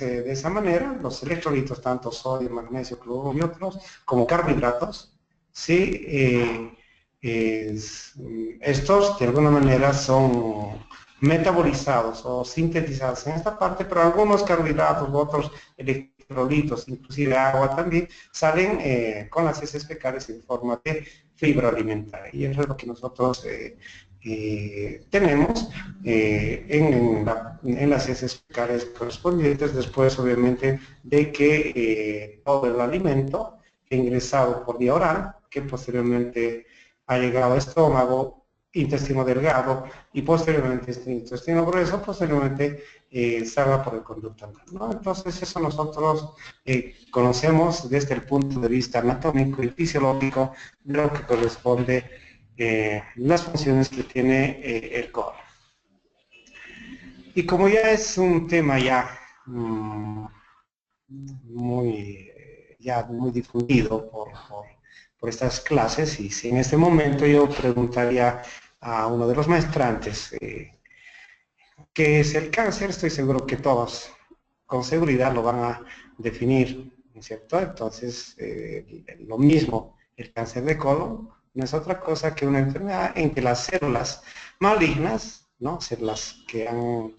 de esa manera, los electrolitos, tanto sodio, magnesio, cloruro y otros, como carbohidratos, ¿sí? Estos de alguna manera son metabolizados o sintetizados en esta parte, pero algunos carbohidratos u otros electrolitos, inclusive agua también, salen con las heces fecales en forma de fibra alimentaria. Y eso es lo que nosotros tenemos en las heces fecales correspondientes, después obviamente de que todo el alimento ingresado por vía oral, que posteriormente ha llegado al estómago, intestino delgado y posteriormente este intestino grueso, posteriormente salga por el conducto anal, ¿no? Entonces eso nosotros conocemos desde el punto de vista anatómico y fisiológico de lo que corresponde las funciones que tiene el colon. Y como ya es un tema ya muy difundido por estas clases, y si en este momento yo preguntaría a uno de los maestrantes qué es el cáncer, estoy seguro que todos con seguridad lo van a definir, ¿no es cierto? Entonces, lo mismo, el cáncer de colon no es otra cosa que una enfermedad en que las células malignas, ¿no? Células que han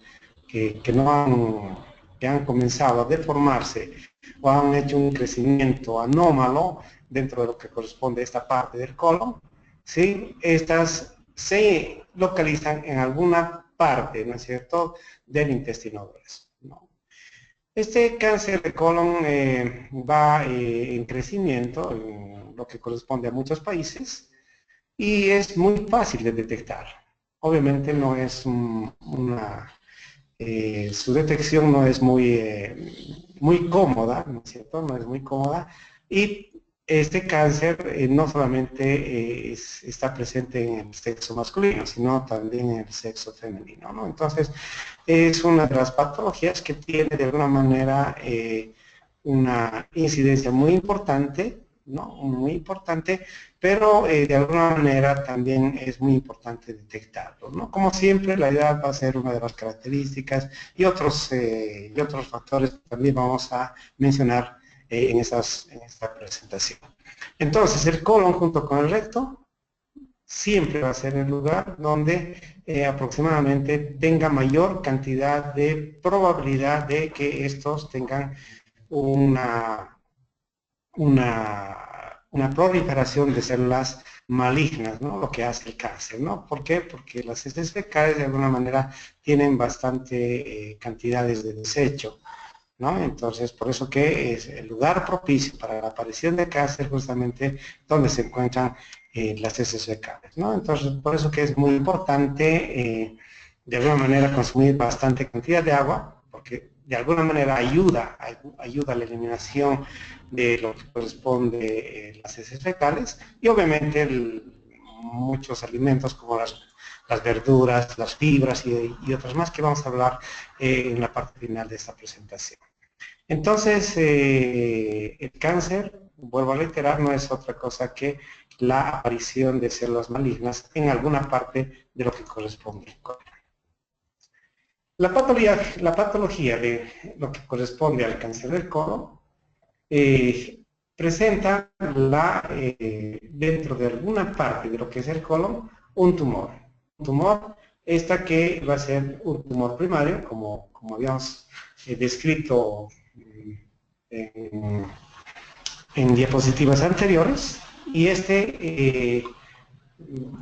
comenzado a deformarse o han hecho un crecimiento anómalo dentro de lo que corresponde a esta parte del colon, ¿sí? Estas se localizan en alguna parte, ¿no es cierto?, del intestino grueso, ¿no? Este cáncer de colon va en crecimiento, en lo que corresponde a muchos países, y es muy fácil de detectar. Obviamente no es su detección no es muy cómoda, ¿no es cierto? No es muy cómoda. Y este cáncer no solamente está presente en el sexo masculino, sino también en el sexo femenino, ¿no? Entonces, es una de las patologías que tiene de alguna manera una incidencia muy importante, ¿no? Muy importante, pero de alguna manera también es muy importante detectarlo, ¿no? Como siempre, la edad va a ser una de las características y otros factores que también vamos a mencionar en esta presentación. Entonces, el colon junto con el recto siempre va a ser el lugar donde aproximadamente tenga mayor cantidad de probabilidad de que estos tengan una proliferación de células malignas, ¿no? Lo que hace el cáncer, ¿no? ¿Por qué? Porque las heces fecales de alguna manera tienen bastante cantidades de desecho, ¿no? Entonces, por eso que es el lugar propicio para la aparición de cáncer justamente donde se encuentran las heces fecales, ¿no? Entonces, por eso que es muy importante de alguna manera consumir bastante cantidad de agua, porque de alguna manera ayuda a la eliminación de lo que corresponde las heces fecales, y obviamente muchos alimentos como las verduras, las fibras y otras más que vamos a hablar en la parte final de esta presentación. Entonces, el cáncer, vuelvo a reiterar, no es otra cosa que la aparición de células malignas en alguna parte de lo que corresponde al colon. La patología de lo que corresponde al cáncer del colon presenta dentro de alguna parte de lo que es el colon un tumor. Un tumor, esta que va a ser un tumor primario, como habíamos descrito en diapositivas anteriores, y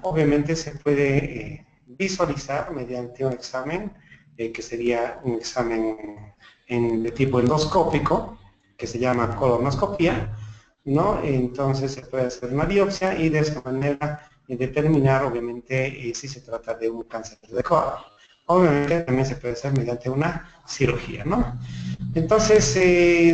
obviamente se puede visualizar mediante un examen que sería un examen de tipo endoscópico, que se llama colonoscopia, ¿no? Entonces se puede hacer una biopsia y de esa manera determinar obviamente si se trata de un cáncer de colon. Obviamente también se puede hacer mediante una cirugía, ¿no? Entonces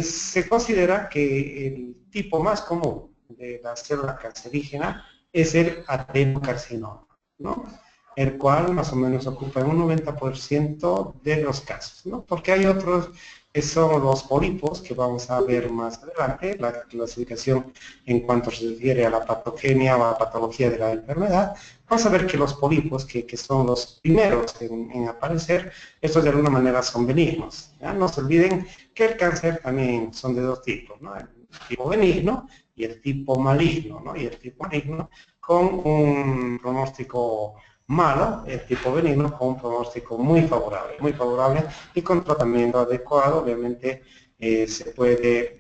se considera que el tipo más común de la célula cancerígena es el adenocarcinoma, ¿no? El cual más o menos ocupa un 90% de los casos, ¿no? Porque hay otros que son los pólipos, que vamos a ver más adelante, la clasificación en cuanto se refiere a la patogenia o a la patología de la enfermedad. Vamos a ver que los pólipos, que son los primeros en aparecer, estos de alguna manera son benignos. ¿Ya? No se olviden que el cáncer también son de dos tipos, ¿no? El tipo benigno y el tipo maligno, ¿no? Y el tipo maligno con un pronóstico malo, el tipo benigno con un pronóstico muy favorable y con tratamiento adecuado, obviamente se puede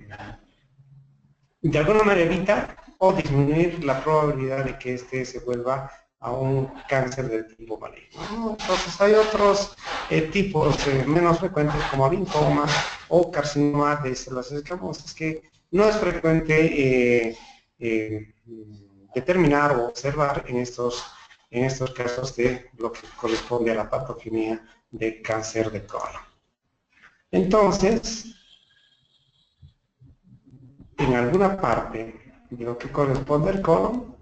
de alguna manera evitar o disminuir la probabilidad de que este se vuelva a un cáncer del tipo maligno. Entonces hay otros tipos menos frecuentes como linfoma o carcinoma de células escamosas que no es frecuente determinar o observar en estos casos de lo que corresponde a la patogenia de cáncer de colon. Entonces, en alguna parte de lo que corresponde al colon,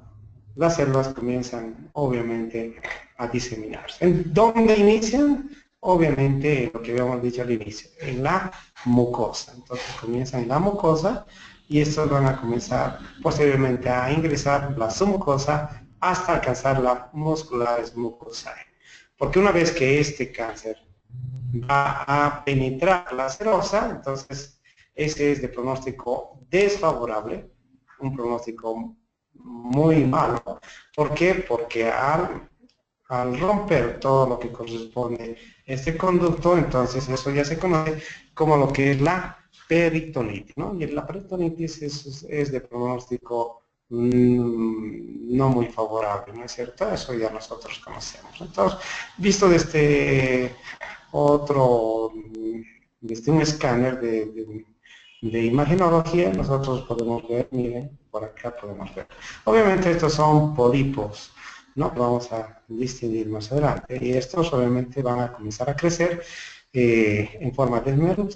las células comienzan obviamente a diseminarse. ¿En dónde inician? Obviamente lo que habíamos dicho al inicio, en la mucosa. Entonces comienzan en la mucosa y estos van a comenzar posteriormente a ingresar la submucosa hasta alcanzar la musculares mucosae. Porque una vez que este cáncer va a penetrar la serosa, entonces ese es de pronóstico desfavorable, un pronóstico muy malo. ¿Por qué? Porque al romper todo lo que corresponde a este conducto, entonces eso ya se conoce como lo que es la peritonitis, ¿no? Y la peritonitis es de pronóstico no muy favorable, ¿no es cierto? Eso ya nosotros conocemos. Entonces, visto desde desde un escáner de imagenología, nosotros podemos ver, miren, por acá podemos ver. Obviamente estos son pólipos, ¿no? Vamos a distinguir más adelante. Y estos obviamente van a comenzar a crecer en forma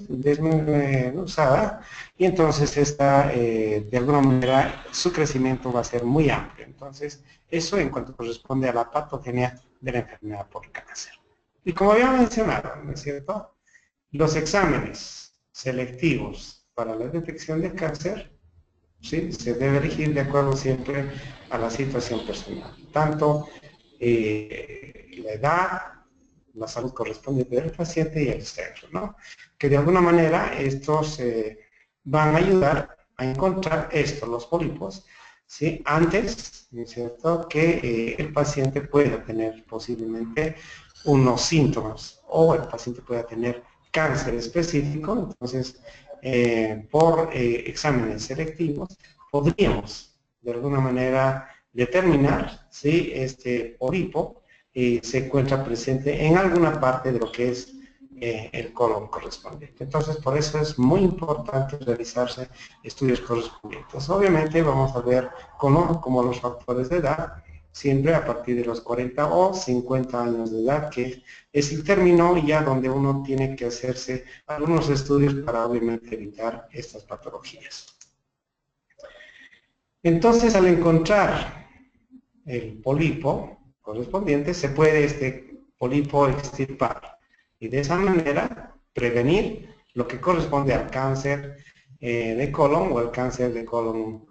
desmenuzada y entonces de alguna manera su crecimiento va a ser muy amplio. Entonces, eso en cuanto corresponde a la patogenia de la enfermedad por cáncer. Y como había mencionado, ¿no es cierto? Los exámenes selectivos para la detección de cáncer, ¿sí? Se debe elegir de acuerdo siempre a la situación personal. Tanto la edad, la salud correspondiente del paciente y el sexo, ¿no? Que de alguna manera estos van a ayudar a encontrar los pólipos, ¿sí? Antes, ¿no es cierto?, que el paciente pueda tener posiblemente unos síntomas o el paciente pueda tener cáncer específico. Entonces, por exámenes selectivos, podríamos de alguna manera determinar si este pólipo se encuentra presente en alguna parte de lo que es el colon correspondiente. Entonces, por eso es muy importante realizarse estudios correspondientes. Obviamente vamos a ver como los factores de edad, siempre a partir de los 40 o 50 años de edad, que es el término ya donde uno tiene que hacerse algunos estudios para obviamente evitar estas patologías. Entonces, al encontrar el pólipo correspondiente, se puede este pólipo extirpar y de esa manera prevenir lo que corresponde al cáncer de colon o el cáncer de colon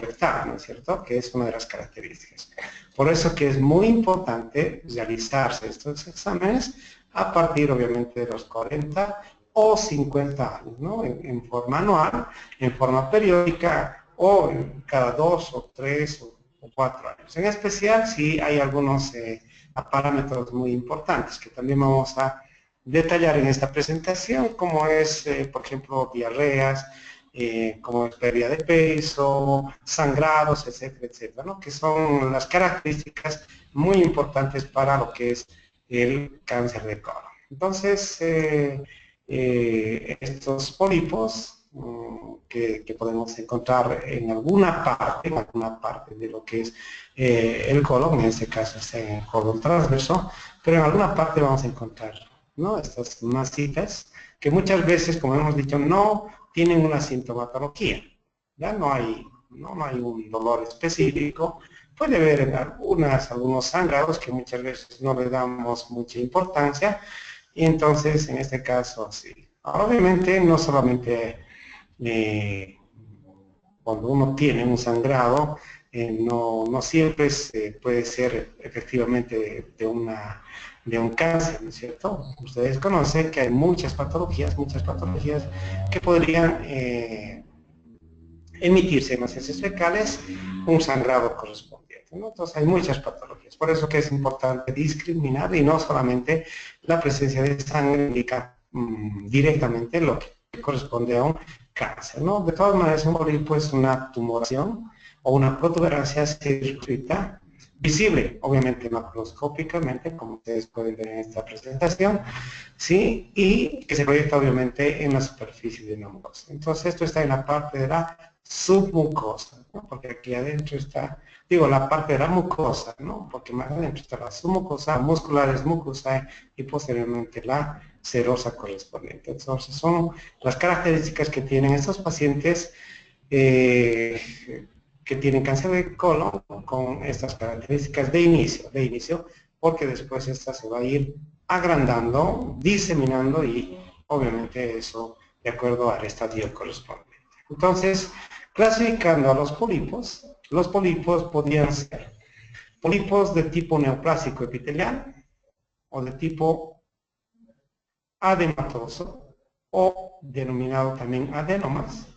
rectal, ¿no es cierto?, que es una de las características. Por eso que es muy importante realizarse estos exámenes a partir, obviamente, de los 40 o 50 años, ¿no? En forma anual, en forma periódica o cada 2 o 3 o 4 años. En especial si hay algunos parámetros muy importantes que también vamos a detallar en esta presentación, como es, por ejemplo, diarreas, como pérdida de peso, sangrados, etcétera, etcétera, ¿no? Que son las características muy importantes para lo que es el cáncer de colon. Entonces, estos pólipos que podemos encontrar en alguna parte de lo que es el colon, en este caso es en el colon transverso, pero en alguna parte vamos a encontrar, ¿no?, estas masitas que muchas veces, como hemos dicho, no tienen una sintomatología, ya no hay un dolor específico, puede haber algunos sangrados que muchas veces no le damos mucha importancia, y entonces en este caso sí. Ahora, obviamente, no solamente cuando uno tiene un sangrado, no siempre puede ser efectivamente de un cáncer, ¿no es cierto? Ustedes conocen que hay muchas patologías que podrían emitirse en las heces fecales un sangrado correspondiente, ¿no? Entonces hay muchas patologías, por eso que es importante discriminar y no solamente la presencia de sangre indica directamente lo que corresponde a un cáncer, ¿no? De todas maneras, un pólipo es una tumoración o una protuberancia circuita visible, obviamente macroscópicamente, como ustedes pueden ver en esta presentación, ¿sí? Y que se proyecta obviamente en la superficie de una mucosa. Entonces esto está en la parte de la submucosa, ¿no? Porque aquí adentro está, digo, la parte de la mucosa, ¿no? Porque más adentro está la submucosa, musculares mucosa y posteriormente la serosa correspondiente. Entonces son las características que tienen estos pacientes que tienen cáncer de colon con estas características de inicio, porque después esta se va a ir agrandando, diseminando y obviamente eso de acuerdo al estadio correspondiente. Entonces, clasificando a los pólipos podrían ser pólipos de tipo neoplásico epitelial o de tipo adematoso o denominado también adenomas,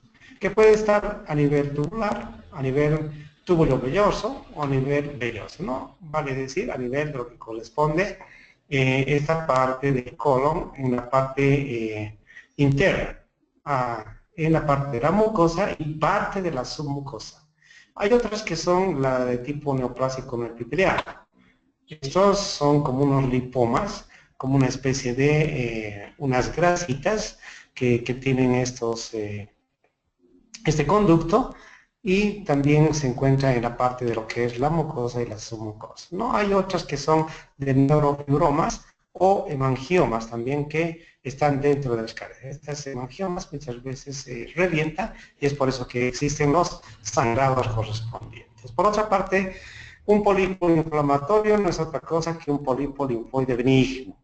que puede estar a nivel tubular, a nivel túbulo velloso o a nivel velloso, ¿no? Vale decir, a nivel de lo que corresponde esta parte del colon en la parte interna, en la parte de la mucosa y parte de la submucosa. Hay otras que son la de tipo neoplásico no epitelial. Estos son como unos lipomas, como una especie de unas grasitas que tienen este conducto y también se encuentra en la parte de lo que es la mucosa y la submucosa. ¿No? Hay otras que son de neurofibromas o hemangiomas también que están dentro de las caries. Estas hemangiomas muchas veces se revientan y es por eso que existen los sangrados correspondientes. Por otra parte, un pólipo inflamatorio no es otra cosa que un pólipo linfoide benigno.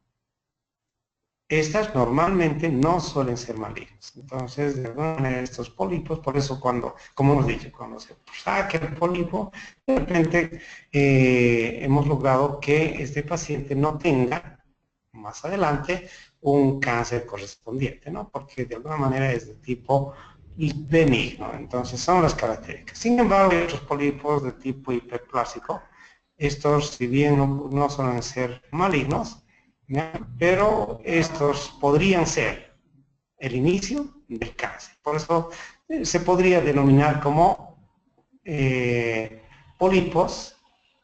Estas normalmente no suelen ser malignas. Entonces, de alguna manera, estos pólipos, por eso cuando, como hemos dicho, cuando se saca el pólipo, de repente hemos logrado que este paciente no tenga más adelante un cáncer correspondiente, ¿no? Porque de alguna manera es de tipo benigno. Entonces, son las características. Sin embargo, hay otros pólipos de tipo hiperplásico. Estos, si bien no suelen ser malignos, ¿ya? Pero estos podrían ser el inicio del cáncer. Por eso se podría denominar como pólipos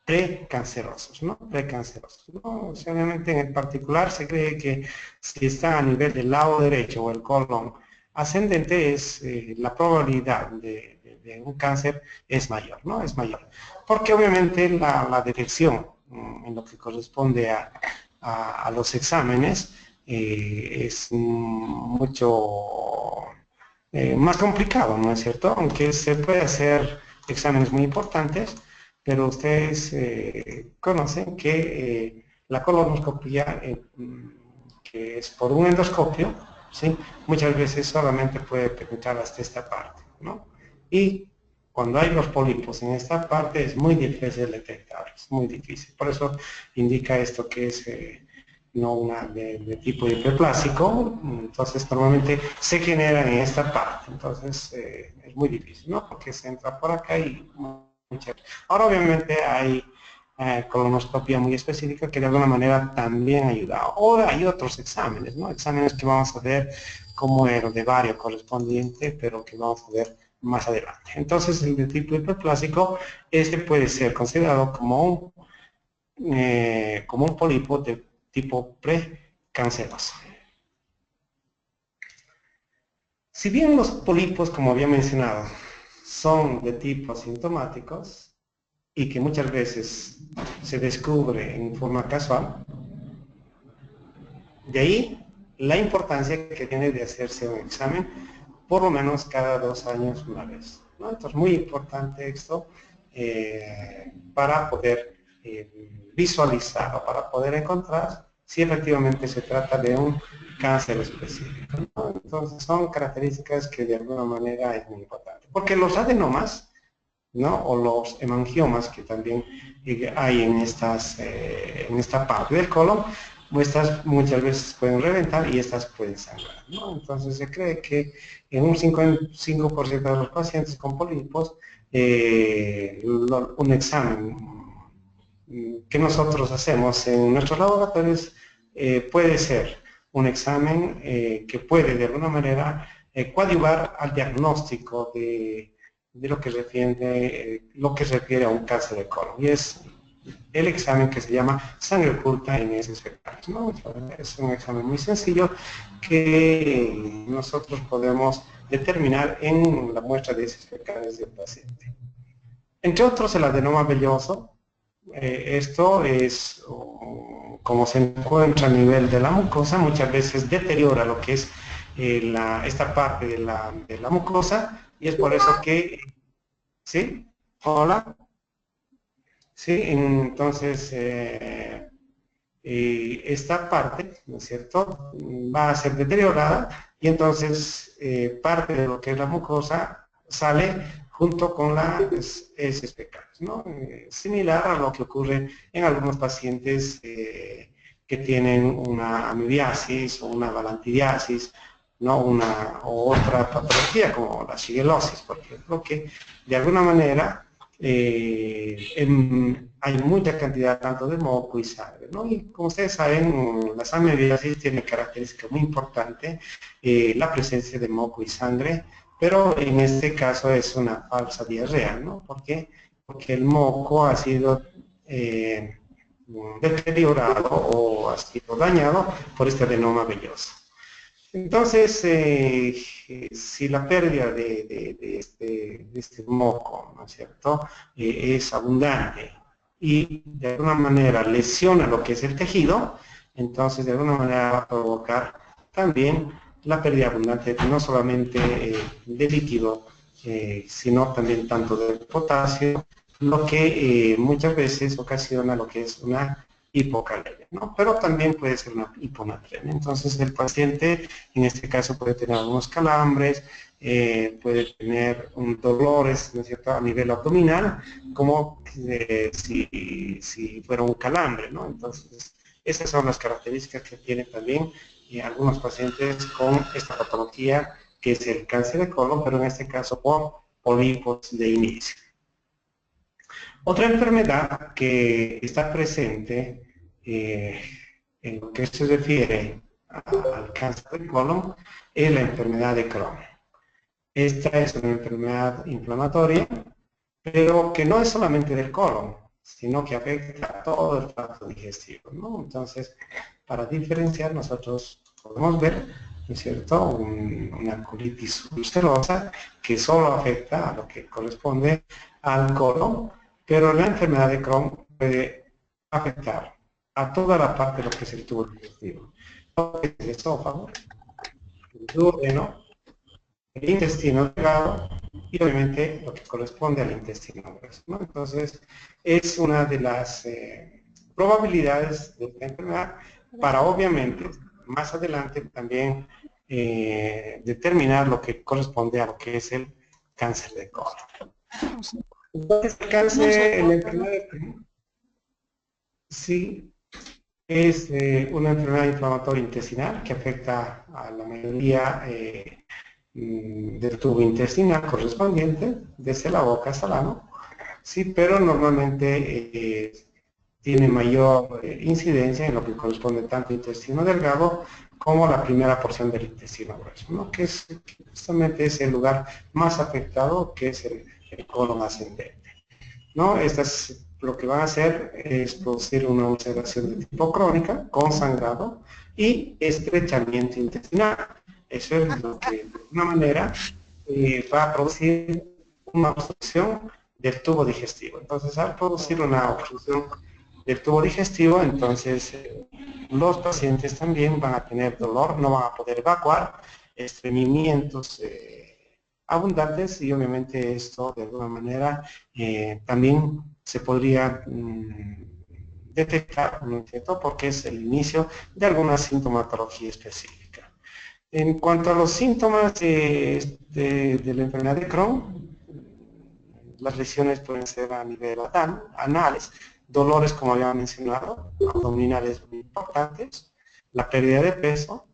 precancerosos, ¿no? Precancerosos, ¿no? O sea, obviamente en el particular se cree que si está a nivel del lado derecho o el colon ascendente es la probabilidad de un cáncer es mayor, ¿no? Es mayor. Porque obviamente la detección en lo que corresponde a los exámenes es mucho más complicado, ¿no es cierto? Aunque se puede hacer exámenes muy importantes, pero ustedes conocen que la colonoscopia, que es por un endoscopio, ¿sí? Muchas veces solamente puede penetrar hasta esta parte, ¿no? Y cuando hay los pólipos en esta parte es muy difícil detectarlos, muy difícil. Por eso indica esto que es no una de tipo hiperplásico, entonces normalmente se generan en esta parte, entonces es muy difícil, ¿no? Porque se entra por acá y ahora obviamente hay colonoscopia muy específica que de alguna manera también ayuda. O hay otros exámenes, ¿no? Exámenes que vamos a ver como el ovario correspondiente, pero que vamos a ver más adelante. Entonces el de tipo hiperplásico, este puede ser considerado como un pólipo de tipo precanceroso. Si bien los pólipos, como había mencionado, son de tipo asintomáticos y que muchas veces se descubre en forma casual, de ahí la importancia que tiene de hacerse un examen por lo menos cada 2 años una vez, ¿no? Entonces, muy importante esto para poder visualizar o para poder encontrar si efectivamente se trata de un cáncer específico, ¿no? Entonces son características que de alguna manera es muy importante. Porque los adenomas, ¿no? O los hemangiomas que también hay en esta parte del colon, estas muchas veces pueden reventar y estas pueden sangrar, ¿no? Entonces se cree que en un 5% de los pacientes con pólipos, un examen que nosotros hacemos en nuestros laboratorios puede ser un examen que puede de alguna manera coadyuvar al diagnóstico de lo que refiere a un cáncer de colon. Y es el examen que se llama sangre oculta en heces fecales, ¿no? Es un examen muy sencillo que nosotros podemos determinar en la muestra de heces fecales del paciente. Entre otros, el adenoma velloso. Esto es, como se encuentra a nivel de la mucosa, muchas veces deteriora lo que es esta parte de la mucosa, y es por eso que, ¿sí? Hola. Sí, entonces esta parte, ¿no es cierto?, va a ser deteriorada y entonces parte de lo que es la mucosa sale junto con las heces fecales, ¿no? Similar a lo que ocurre en algunos pacientes que tienen una amibiasis o una balantidiasis, ¿no? Una o otra patología como la shigellosis, por ejemplo, que de alguna manera hay mucha cantidad tanto de moco y sangre, ¿no? Y como ustedes saben, las amibiasis tiene característica muy importante, la presencia de moco y sangre, pero en este caso es una falsa diarrea, ¿no? ¿Por qué? Porque el moco ha sido deteriorado o ha sido dañado por este adenoma velloso. Entonces, si la pérdida de este moco, ¿no es cierto?, es abundante y de alguna manera lesiona lo que es el tejido, entonces de alguna manera va a provocar también la pérdida abundante no solamente de líquido, sino también tanto de potasio, lo que muchas veces ocasiona lo que es una hipocalemia, ¿no? Pero también puede ser una hiponatremia. Entonces el paciente en este caso puede tener algunos calambres, puede tener dolores, ¿no es cierto?, a nivel abdominal, como si fuera un calambre, ¿no? Entonces esas son las características que tienen también algunos pacientes con esta patología que es el cáncer de colon, pero en este caso por pólipos de inicio. Otra enfermedad que está presente en lo que se refiere al cáncer de colon es la enfermedad de Crohn. Esta es una enfermedad inflamatoria, pero que no es solamente del colon, sino que afecta a todo el tracto digestivo, ¿no? Entonces, para diferenciar, nosotros podemos ver, ¿no es cierto?, una colitis ulcerosa que solo afecta a lo que corresponde al colon, pero la enfermedad de Crohn puede afectar a toda la parte de lo que es el tubo digestivo, el esófago, el duodeno, el intestino delgado y obviamente lo que corresponde al intestino grueso, ¿no? Entonces, es una de las probabilidades de esta enfermedad para obviamente más adelante también determinar lo que corresponde a lo que es el cáncer de colon. Entonces, el cáncer, la enfermedad de Crohn, sí, es una enfermedad inflamatoria intestinal que afecta a la mayoría del tubo intestinal correspondiente, desde la boca hasta el ano, sí, pero normalmente tiene mayor incidencia en lo que corresponde tanto al intestino delgado como la primera porción del intestino grueso, ¿no? Que justamente es el lugar más afectado, que es el colon ascendente, ¿no? Estas lo que van a hacer es producir una ulceración de tipo crónica con sangrado y estrechamiento intestinal. Eso es lo que de alguna manera va a producir una obstrucción del tubo digestivo. Entonces, al producir una obstrucción del tubo digestivo, entonces los pacientes también van a tener dolor, no van a poder evacuar, estreñimientos abundantes, y obviamente esto de alguna manera también se podría detectar, ¿no es cierto? Porque es el inicio de alguna sintomatología específica. En cuanto a los síntomas de la enfermedad de Crohn, las lesiones pueden ser a nivel anales, dolores, como había mencionado, abdominales muy importantes, la pérdida de peso,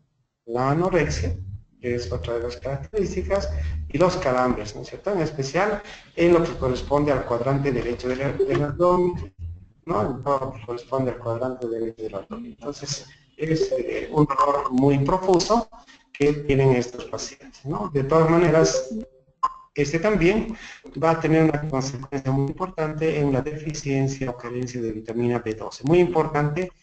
la anorexia, que es otra de las características, y los calambres, ¿no es cierto? En especial en lo que corresponde al cuadrante derecho del abdomen, ¿no? En todo lo que corresponde al cuadrante derecho del abdomen. Entonces, es un dolor muy profuso que tienen estos pacientes, ¿no? De todas maneras, este también va a tener una consecuencia muy importante en la deficiencia o carencia de vitamina B12, muy importante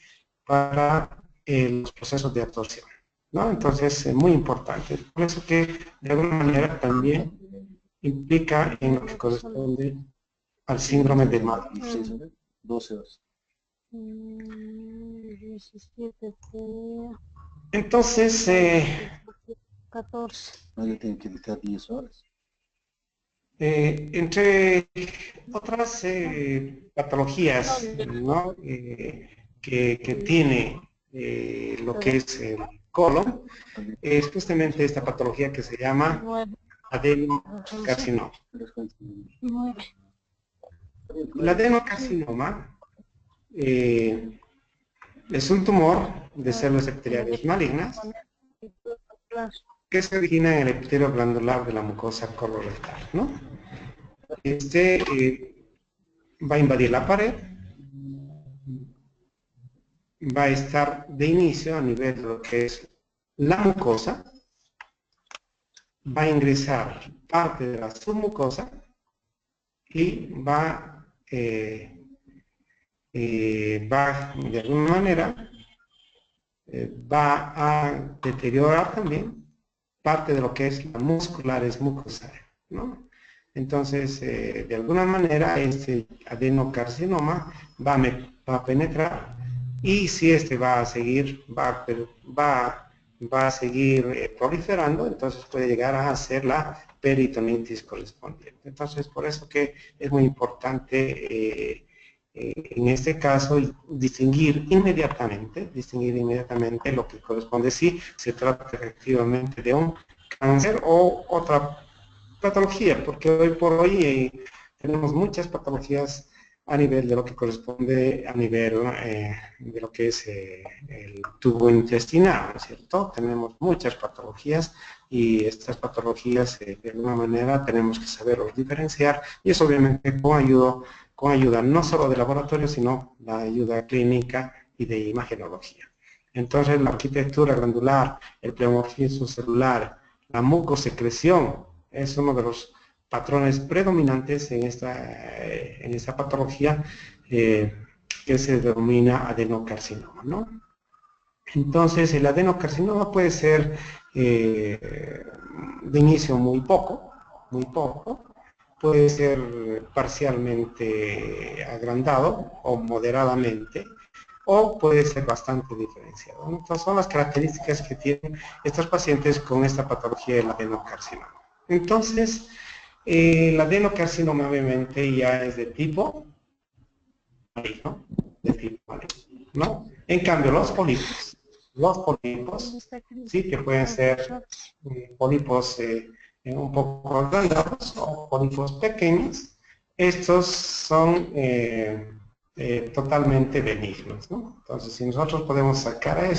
para los procesos de absorción, ¿no? Entonces, muy importante. Por eso que de alguna manera también implica en lo que corresponde al síndrome de Maddrey. 12 horas. 17, Entonces, 14. Nadie tiene que dedicar 10 horas. entre otras patologías, ¿no? que tiene lo que es el colon, es justamente esta patología que se llama 9. adenocarcinoma. 9. El adenocarcinoma es un tumor de células epiteliales malignas que se origina en el epitelio glandular de la mucosa colorectal, ¿no? Este va a invadir la pared, va a estar de inicio a nivel de lo que es la mucosa, va a ingresar parte de la submucosa y va de alguna manera va a deteriorar también parte de lo que es la musculares mucosae, ¿no? Entonces, de alguna manera, este adenocarcinoma va a penetrar y si este va a seguir, va a seguir proliferando, entonces puede llegar a ser la peritonitis correspondiente. Entonces, por eso que es muy importante en este caso distinguir inmediatamente lo que corresponde si se trata efectivamente de un cáncer o otra patología, porque hoy por hoy tenemos muchas patologías a nivel de lo que corresponde a nivel de lo que es el tubo intestinal, ¿no es cierto? Tenemos muchas patologías y estas patologías de alguna manera tenemos que saberlos diferenciar y eso obviamente con ayuda no solo de laboratorio, sino la ayuda clínica y de imagenología. Entonces, la arquitectura glandular, el pleomorfismo celular, la mucosecreción, es uno de los patrones predominantes en esta patología que se denomina adenocarcinoma, ¿no? Entonces, el adenocarcinoma puede ser de inicio muy poco, puede ser parcialmente agrandado o moderadamente, o puede ser bastante diferenciado. Entonces son las características que tienen estos pacientes con esta patología del adenocarcinoma. Entonces, el adenocarcinoma obviamente ya es de tipo maligno, ¿no? En cambio, los pólipos, sí que pueden ser pólipos un poco agrandados o pólipos pequeños, estos son totalmente benignos, ¿no? Entonces, si nosotros podemos sacar a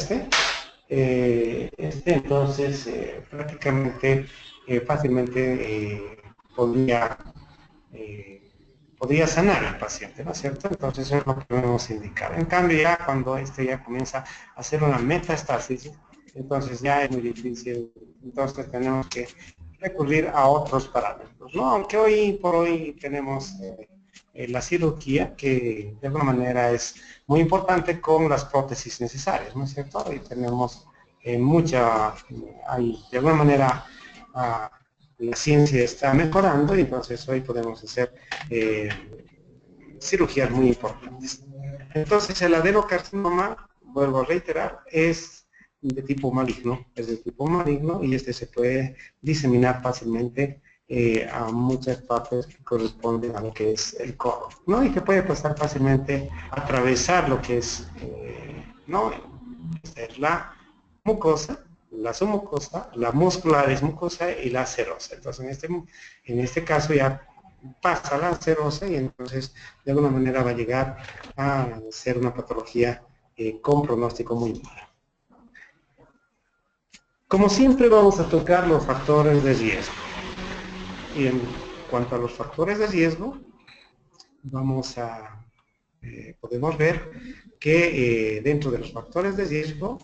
entonces prácticamente fácilmente podría sanar al paciente, ¿no es cierto? Entonces eso es lo que debemos indicar. En cambio, ya cuando ya comienza a hacer una metastasis, entonces ya es muy difícil, entonces tenemos que recurrir a otros parámetros, ¿no? Aunque hoy por hoy tenemos la cirugía, que de alguna manera es muy importante con las prótesis necesarias, ¿no es cierto? Y tenemos de alguna manera, la ciencia está mejorando y entonces hoy podemos hacer cirugías muy importantes. Entonces el adenocarcinoma, vuelvo a reiterar, es de tipo maligno y este se puede diseminar fácilmente a muchas partes que corresponden a lo que es el colon, ¿no? Y que puede pasar fácilmente, atravesar lo que es, ¿no? Esta es la mucosa, la submucosa, la muscular es mucosa y la serosa. Entonces, en este caso ya pasa la serosa y entonces de alguna manera va a llegar a ser una patología con pronóstico muy malo. Como siempre vamos a tocar los factores de riesgo. Y en cuanto a los factores de riesgo, vamos a, podemos ver que dentro de los factores de riesgo,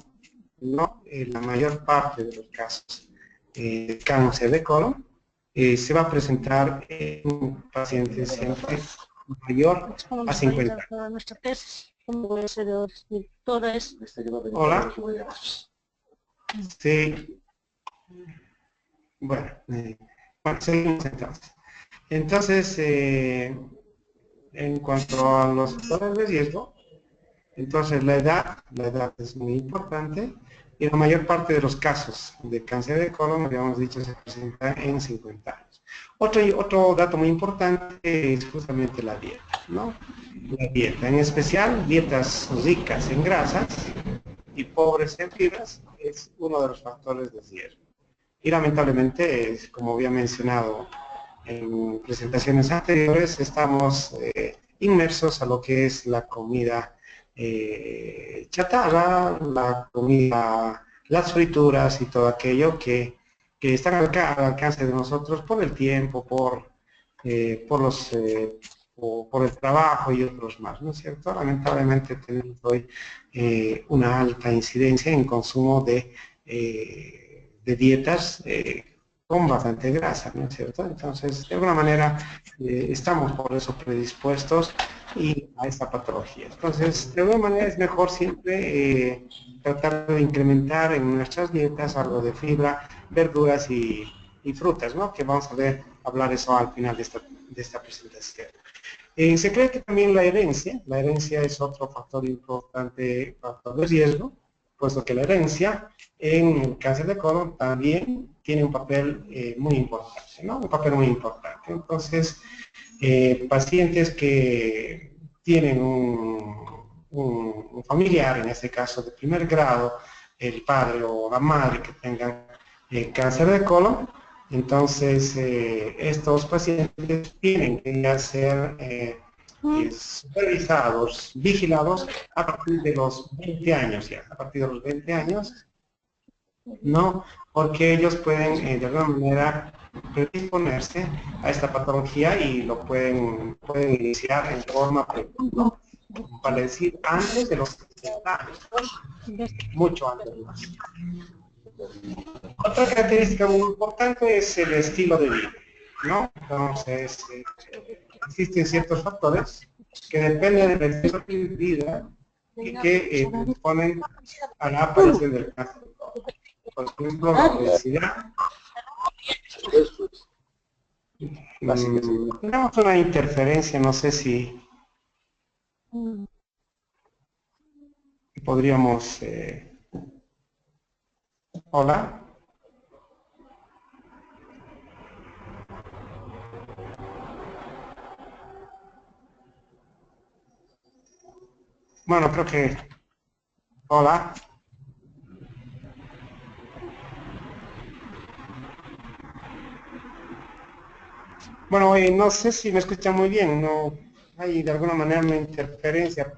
no, la mayor parte de los casos de cáncer de colon se va a presentar en pacientes entre mayor ¿Cómo a nos va a 50 ayudar años. para nuestra tesis? ¿Cómo voy a hacer toda es Hola. Sí. Bueno, bueno, seguimos entonces. Entonces, en cuanto a los factores de riesgo, entonces la edad es muy importante y la mayor parte de los casos de cáncer de colon, habíamos dicho, se presenta en 50 años. Otro dato muy importante es justamente la dieta, ¿no? La dieta, en especial dietas ricas en grasas y pobres en fibras, es uno de los factores de riesgo. Y lamentablemente, como había mencionado en presentaciones anteriores, estamos inmersos a lo que es la comida chatarra, la comida, las frituras y todo aquello que están al alcance de nosotros por el tiempo, por el trabajo y otros más, ¿no es cierto? Lamentablemente tenemos hoy una alta incidencia en consumo de dietas con bastante grasa, ¿no es cierto? Entonces, de alguna manera, estamos por eso predispuestos y a esta patología. Entonces, de alguna manera es mejor siempre tratar de incrementar en nuestras dietas algo de fibra, verduras y frutas, ¿no? Que vamos a hablar eso al final de esta presentación. Se cree que también la herencia es otro factor importante, factor de riesgo, puesto que la herencia en el cáncer de colon también tiene un papel muy importante, ¿no? Un papel muy importante. Entonces, pacientes que tienen un familiar, en este caso de primer grado, el padre o la madre que tengan cáncer de colon, entonces estos pacientes tienen que ya ser supervisados, vigilados a partir de los 20 años ya, a partir de los 20 años, ¿no? Porque ellos pueden de alguna manera predisponerse a esta patología y lo pueden iniciar en forma precoz, ¿no? Para decir antes de los 60 años, mucho antes de los 60 años. Otra característica muy importante es el estilo de vida, ¿no? Entonces, existen ciertos factores que dependen del estilo de vida y que predisponen a la aparición del cáncer. Por ejemplo, la obesidad. Tenemos una interferencia, no sé si podríamos... Hola. Bueno, creo que... Hola. Bueno, no sé si me escuchan muy bien, no hay de alguna manera una interferencia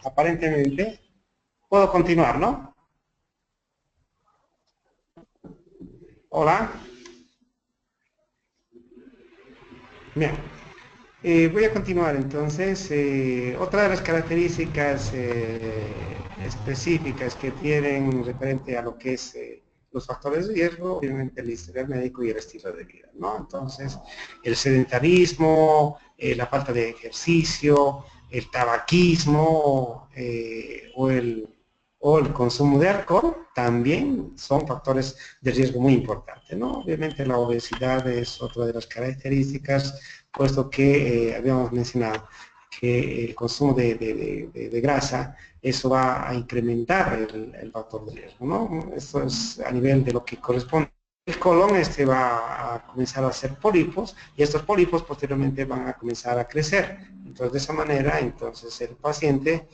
aparentemente. Puedo continuar, ¿no? Hola. Bien. Voy a continuar entonces. Otra de las características específicas que tienen referente a lo que es los factores de riesgo, obviamente el historial médico y el estilo de vida, ¿no? Entonces, el sedentarismo, la falta de ejercicio, el tabaquismo o el consumo de alcohol también son factores de riesgo muy importantes, ¿no? Obviamente la obesidad es otra de las características, puesto que habíamos mencionado que el consumo de grasa, eso va a incrementar el factor de riesgo, ¿no? Esto es a nivel de lo que corresponde colon va a comenzar a hacer pólipos y estos pólipos posteriormente van a comenzar a crecer. Entonces de esa manera entonces el paciente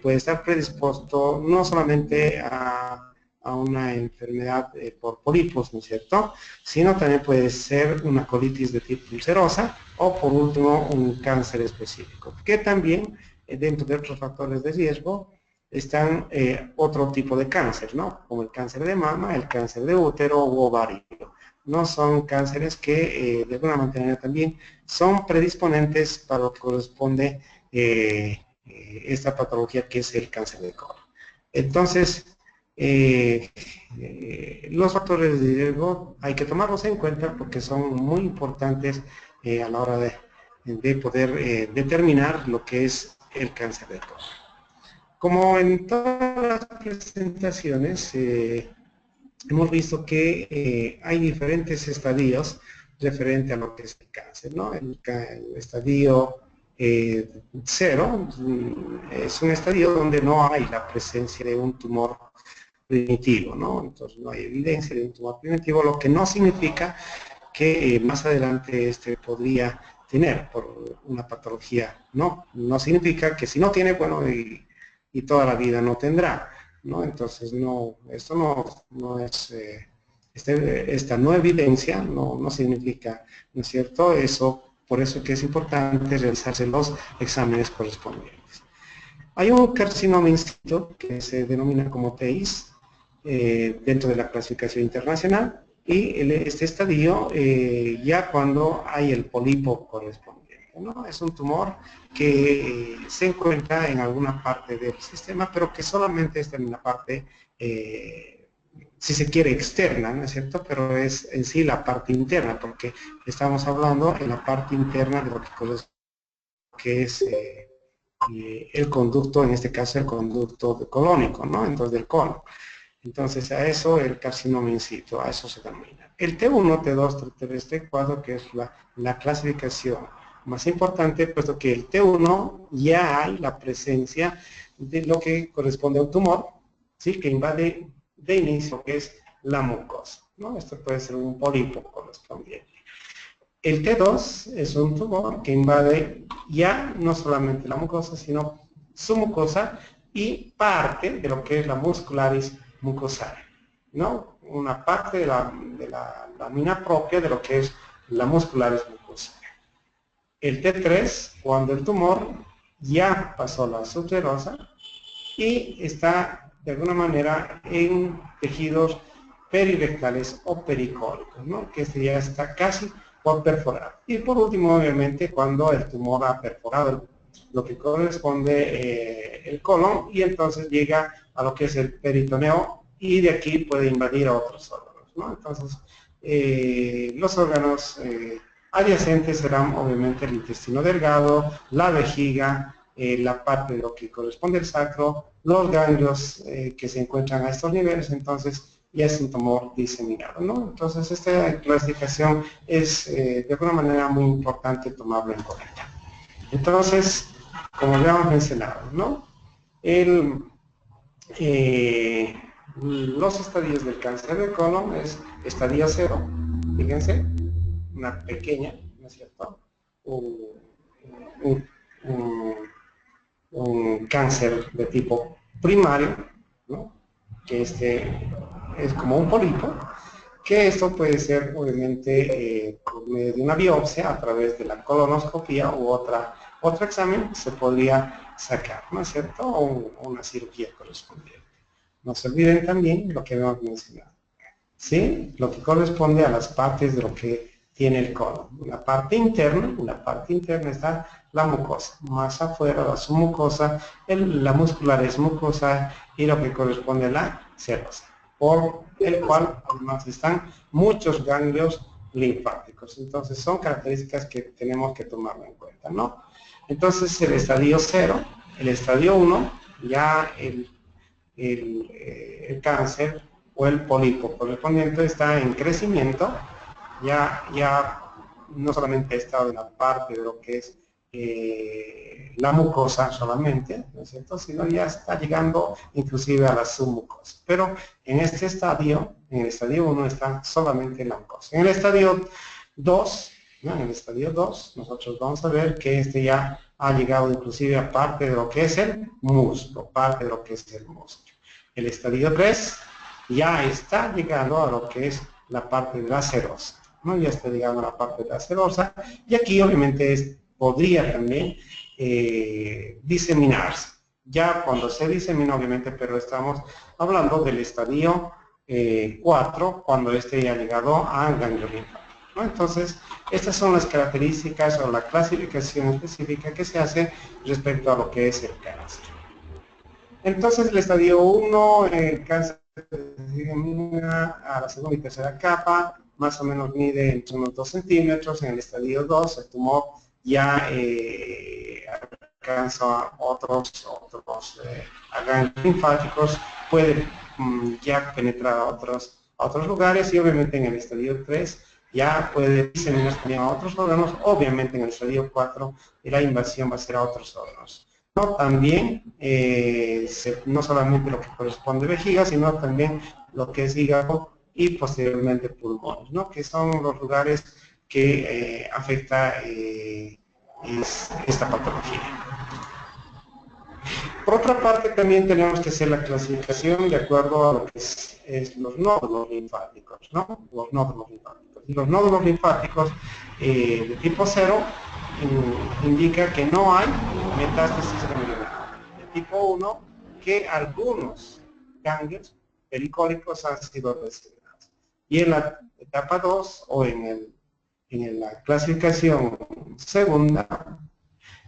puede estar predispuesto no solamente a una enfermedad por pólipos, ¿no es cierto?, sino también puede ser una colitis de tipo ulcerosa o por último un cáncer específico, que también dentro de otros factores de riesgo están otro tipo de cáncer, ¿no?, como el cáncer de mama, el cáncer de útero u ovario. No son cánceres que de alguna manera también son predisponentes para lo que corresponde esta patología que es el cáncer de colon. Entonces, los factores de riesgo hay que tomarlos en cuenta porque son muy importantes a la hora de poder determinar lo que es el cáncer de colon. Como en todas las presentaciones, hemos visto que hay diferentes estadios referente a lo que es el cáncer, ¿no? El estadio 0 es un estadio donde no hay la presencia de un tumor primitivo, ¿no? Entonces no hay evidencia de un tumor primitivo, lo que no significa que más adelante podría tener por una patología, ¿no? No significa que si no tiene, bueno, y toda la vida no tendrá, ¿no? Entonces no, esto no es, esta no evidencia no significa, ¿no es cierto? Por eso que es importante realizarse los exámenes correspondientes. Hay un carcinoma in situ que se denomina como TEIS dentro de la clasificación internacional y este estadio ya cuando hay el pólipo correspondiente, ¿no? Es un tumor que se encuentra en alguna parte del sistema, pero que solamente está en la parte, si se quiere, externa, ¿no es cierto? Pero es en sí la parte interna, porque estamos hablando en la parte interna de lo que es el conducto, en este caso el conducto colónico, ¿no? Entonces del colon. Entonces a eso el carcinoma in situ, a eso se denomina. El T1, T2, T3, T4, que es la clasificación más importante, puesto que el T1 ya hay la presencia de lo que corresponde a un tumor, ¿sí?, que invade de inicio, que es la mucosa, ¿no? Esto puede ser un pólipo correspondiente. El T2 es un tumor que invade ya no solamente la mucosa, sino su mucosa y parte de lo que es la muscularis mucosaria, ¿no? Una parte de la lámina propia de lo que es la muscularis mucosaria. El T3, cuando el tumor ya pasó la subserosa y está de alguna manera en tejidos perirectales o pericólicos, ¿no?, que ya está casi por perforar. Y por último, obviamente, cuando el tumor ha perforado lo que corresponde el colon y entonces llega a lo que es el peritoneo y de aquí puede invadir a otros órganos, ¿no? Entonces, los órganos adyacentes serán obviamente el intestino delgado, la vejiga, la parte de lo que corresponde al sacro, los ganglios que se encuentran a estos niveles, entonces ya es un tumor diseminado, ¿no? Entonces esta clasificación es de alguna manera muy importante tomarlo en cuenta. Entonces, como habíamos mencionado, ¿no?, los estadios del cáncer de colon es estadio 0, fíjense, una pequeña, ¿no es cierto?, un cáncer de tipo primario, ¿no?, que es como un pólipo, que esto puede ser obviamente por medio de una biopsia a través de la colonoscopia u otro examen se podría sacar, ¿no es cierto?, o una cirugía correspondiente. No se olviden también lo que hemos mencionado, ¿sí?, lo que corresponde a las partes de lo que tiene el colon. La parte interna está la mucosa, más afuera la submucosa, la muscular es mucosa y lo que corresponde a la serosa, por el cual además están muchos ganglios linfáticos. Entonces son características que tenemos que tomar en cuenta, ¿no? Entonces el estadio 0, el estadio 1, ya el cáncer o el pólipo correspondiente está en crecimiento, ya no solamente ha estado en la parte de lo que es la mucosa solamente, ¿no es cierto?, sino ya está llegando inclusive a la submucosa. Pero en este estadio, en el estadio 1 está solamente la mucosa. En el estadio 2, ¿no?, en el estadio 2, nosotros vamos a ver que este ya ha llegado inclusive a parte de lo que es el músculo, parte de lo que es el músculo. El estadio 3 ya está llegando a lo que es la parte de la serosa, ¿no? Ya está llegando a la parte de la serosa, y aquí obviamente podría también diseminarse. Ya cuando se disemina, obviamente, pero estamos hablando del estadio 4, cuando este ya ha llegado a ganglio linfático, ¿no? Entonces, estas son las características o la clasificación específica que se hace respecto a lo que es el cáncer. Entonces, el estadio 1, el cáncer a la segunda y tercera capa, más o menos mide entre unos 2 centímetros. En el estadio 2, el tumor ya alcanza otros ganglios linfáticos, puede ya penetrar a otros lugares, y obviamente en el estadio 3 ya puede diseminarse también a otros órganos. Obviamente en el estadio 4 la invasión va a ser a otros órganos. ¿No? También, no solamente lo que corresponde a vejiga, sino también lo que es hígado y posteriormente pulmones, ¿no?, que son los lugares que afecta esta patología. Por otra parte, también tenemos que hacer la clasificación de acuerdo a lo que es los nódulos linfáticos, ¿no? Los nódulos linfáticos. Y los nódulos linfáticos de tipo 0 indica que no hay metástasis ganglionar. De tipo 1, que algunos ganglios pericólicos han sido resignados. Y en la etapa 2, o en la clasificación segunda,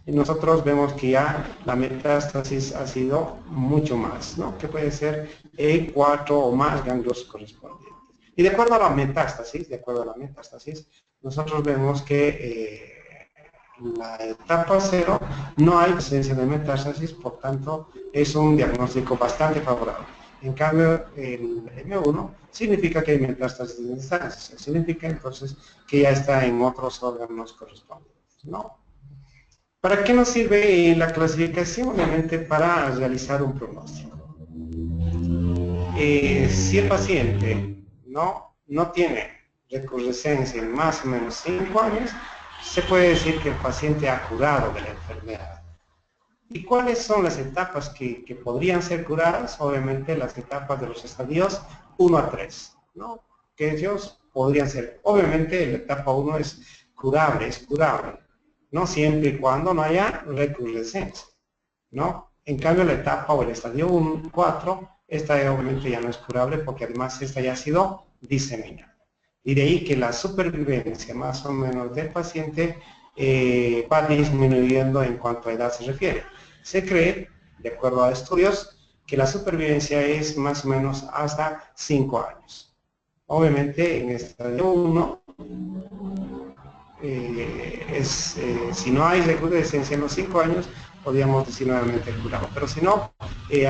nosotros vemos que ya la metástasis ha sido mucho más, ¿no?, que puede ser 4 o más ganglios correspondientes. Y de acuerdo a la metástasis, nosotros vemos que la etapa 0 no hay presencia de metástasis, por tanto es un diagnóstico bastante favorable. En cambio, el M1 significa que hay metástasis de distancia, significa entonces que ya está en otros órganos correspondientes, ¿no? ¿Para qué nos sirve la clasificación? Obviamente para realizar un pronóstico. Si el paciente no tiene recrudescencia en más o menos 5 años, se puede decir que el paciente ha curado de la enfermedad. ¿Y cuáles son las etapas que podrían ser curadas? Obviamente las etapas de los estadios 1 a 3, ¿no?, que ellos podrían ser. Obviamente la etapa 1 es curable, ¿no?, siempre y cuando no haya recrudescencia, ¿no? En cambio la etapa o el estadio 4, esta obviamente ya no es curable, porque además esta ya ha sido diseminada. Y de ahí que la supervivencia más o menos del paciente va disminuyendo en cuanto a edad se refiere. Se cree, de acuerdo a estudios, que la supervivencia es más o menos hasta 5 años. Obviamente en el estadio 1, si no hay recrudescencia en los 5 años, podríamos decir nuevamente curado. Pero si no,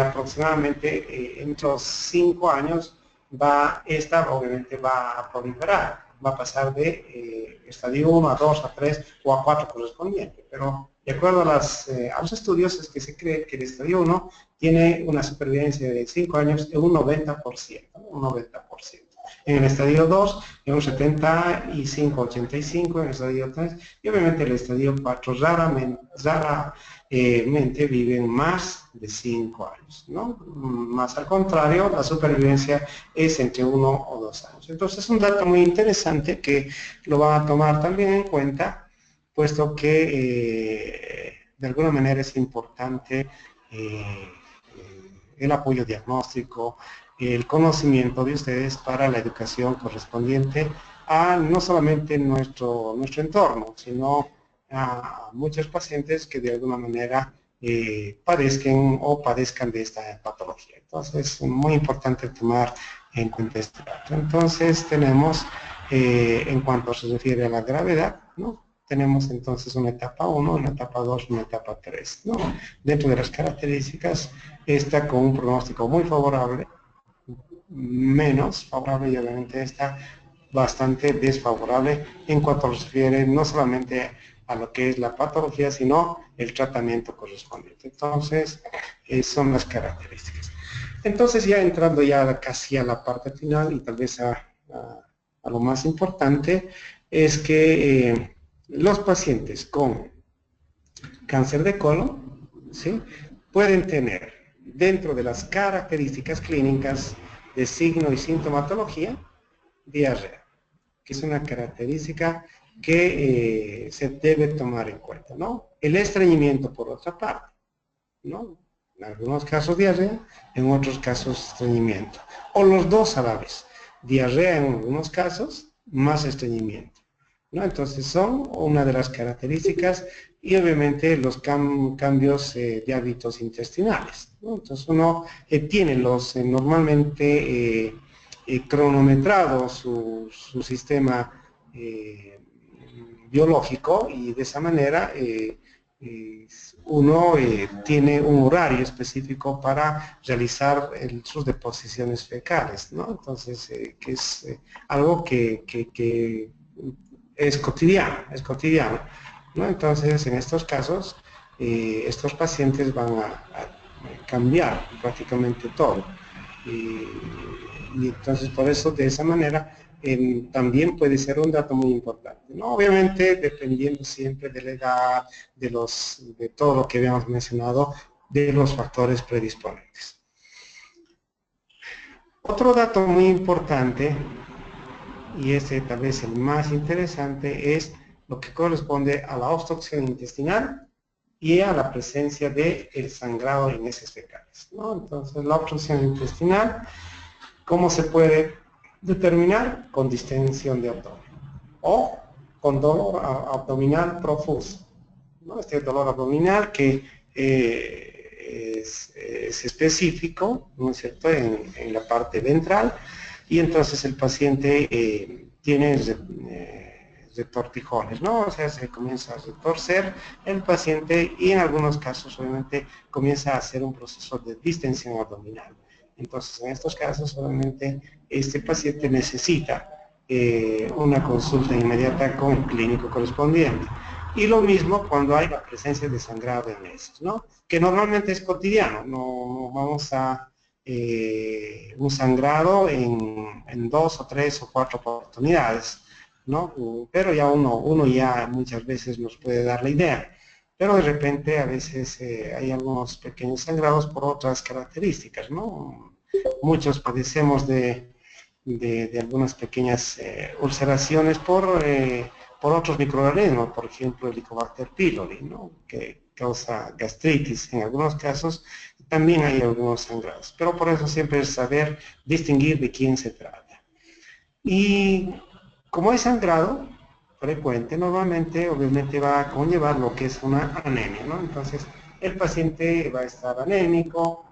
aproximadamente entre los 5 años obviamente va a proliferar, va a pasar de estadio 1 a 2, a 3 o a 4 correspondiente. Pero de acuerdo a los estudios, es que se cree que el estadio 1 tiene una supervivencia de 5 años de un 90%, un 90%. En el estadio 2, en un 75-85, en el estadio 3, y obviamente el estadio 4 raramente viven más de 5 años, ¿no? Más al contrario, la supervivencia es entre 1 o 2 años. Entonces es un dato muy interesante que lo van a tomar también en cuenta, puesto que de alguna manera es importante el apoyo diagnóstico, el conocimiento de ustedes para la educación correspondiente a no solamente nuestro entorno, sino a muchos pacientes que de alguna manera padezcan de esta patología. Entonces es muy importante tomar en cuenta este dato. Entonces tenemos, en cuanto se refiere a la gravedad, ¿no?, tenemos entonces una etapa 1, una etapa 2, una etapa 3, ¿no? Dentro de las características, esta con un pronóstico muy favorable, menos favorable, y obviamente está bastante desfavorable en cuanto se refiere no solamente a lo que es la patología, sino el tratamiento correspondiente. Entonces, son las características. Entonces, ya entrando ya casi a la parte final y tal vez a lo más importante, es que los pacientes con cáncer de colon, ¿sí?, pueden tener dentro de las características clínicas de signo y sintomatología, diarrea, que es una característica que se debe tomar en cuenta, ¿no? El estreñimiento, por otra parte, ¿no? En algunos casos diarrea, en otros casos estreñimiento. O los dos a la vez. Diarrea en algunos casos, más estreñimiento, ¿no? Entonces son una de las características y obviamente los cambios de hábitos intestinales, ¿no? Entonces uno tiene los normalmente cronometrado su sistema biológico y de esa manera uno tiene un horario específico para realizar sus deposiciones fecales, ¿no? Entonces, que es algo que es cotidiano, ¿no? Entonces, en estos casos, estos pacientes van a cambiar prácticamente todo. Y entonces, por eso, de esa manera, también puede ser un dato muy importante, ¿no? Obviamente, dependiendo siempre de la edad, de todo lo que habíamos mencionado, de los factores predisponentes. Otro dato muy importante, y este tal vez el más interesante, es lo que corresponde a la obstrucción intestinal y a la presencia del sangrado en heces fecales, ¿no? Entonces, la obstrucción intestinal, ¿cómo se puede determinar? Con distensión de abdomen o con dolor abdominal profuso, ¿no? Este dolor abdominal que es específico, ¿no es cierto?, en la parte ventral, y entonces el paciente tiene retortijones, ¿no? O sea, se comienza a retorcer el paciente y en algunos casos obviamente comienza a hacer un proceso de distensión abdominal. Entonces, en estos casos, obviamente, este paciente necesita una consulta inmediata con el clínico correspondiente. Y lo mismo cuando hay la presencia de sangrado en heces, ¿no? Que normalmente es cotidiano, no vamos a un sangrado en 2 o 3 o 4 oportunidades, ¿no? Pero ya uno ya muchas veces nos puede dar la idea. Pero de repente a veces hay algunos pequeños sangrados por otras características, ¿no? Muchos padecemos de algunas pequeñas ulceraciones por otros microorganismos, por ejemplo el Helicobacter pylori, ¿no?, que causa gastritis en algunos casos. También hay algunos sangrados, pero por eso siempre es saber distinguir de quién se trata. Y como es sangrado frecuente, normalmente obviamente va a conllevar lo que es una anemia, ¿no? Entonces el paciente va a estar anémico,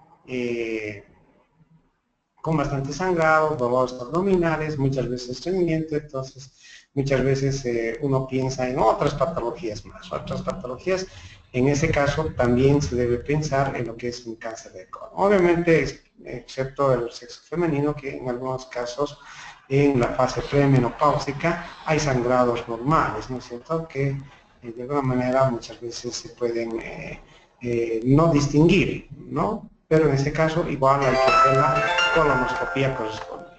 con bastante sangrado, dolores abdominales, muchas veces estreñimiento. Entonces muchas veces uno piensa en otras patologías más, otras patologías. En ese caso también se debe pensar en lo que es un cáncer de colon. Obviamente, excepto el sexo femenino, que en algunos casos en la fase premenopáusica hay sangrados normales, ¿no es cierto?, que de alguna manera muchas veces se pueden no distinguir, ¿no? Pero en este caso igual hay que hacer la colonoscopía correspondiente.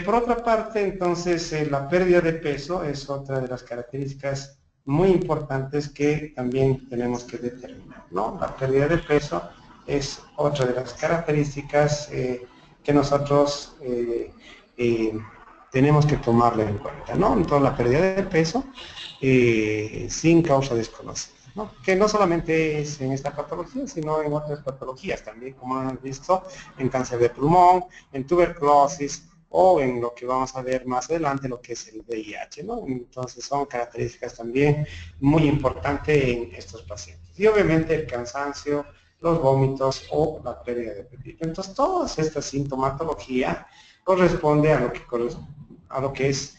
Por otra parte, entonces, la pérdida de peso es otra de las características muy importantes que también tenemos que determinar, ¿no? La pérdida de peso es otra de las características que nosotros tenemos que tomarla en cuenta, ¿no? Entonces, la pérdida de peso sin causa desconocida, ¿no? Que no solamente es en esta patología, sino en otras patologías también, como hemos visto en cáncer de pulmón, en tuberculosis, o en lo que vamos a ver más adelante, lo que es el VIH, ¿no? Entonces son características también muy importantes en estos pacientes. Y obviamente el cansancio, los vómitos o la pérdida de apetito. Entonces toda esta sintomatología corresponde a lo que es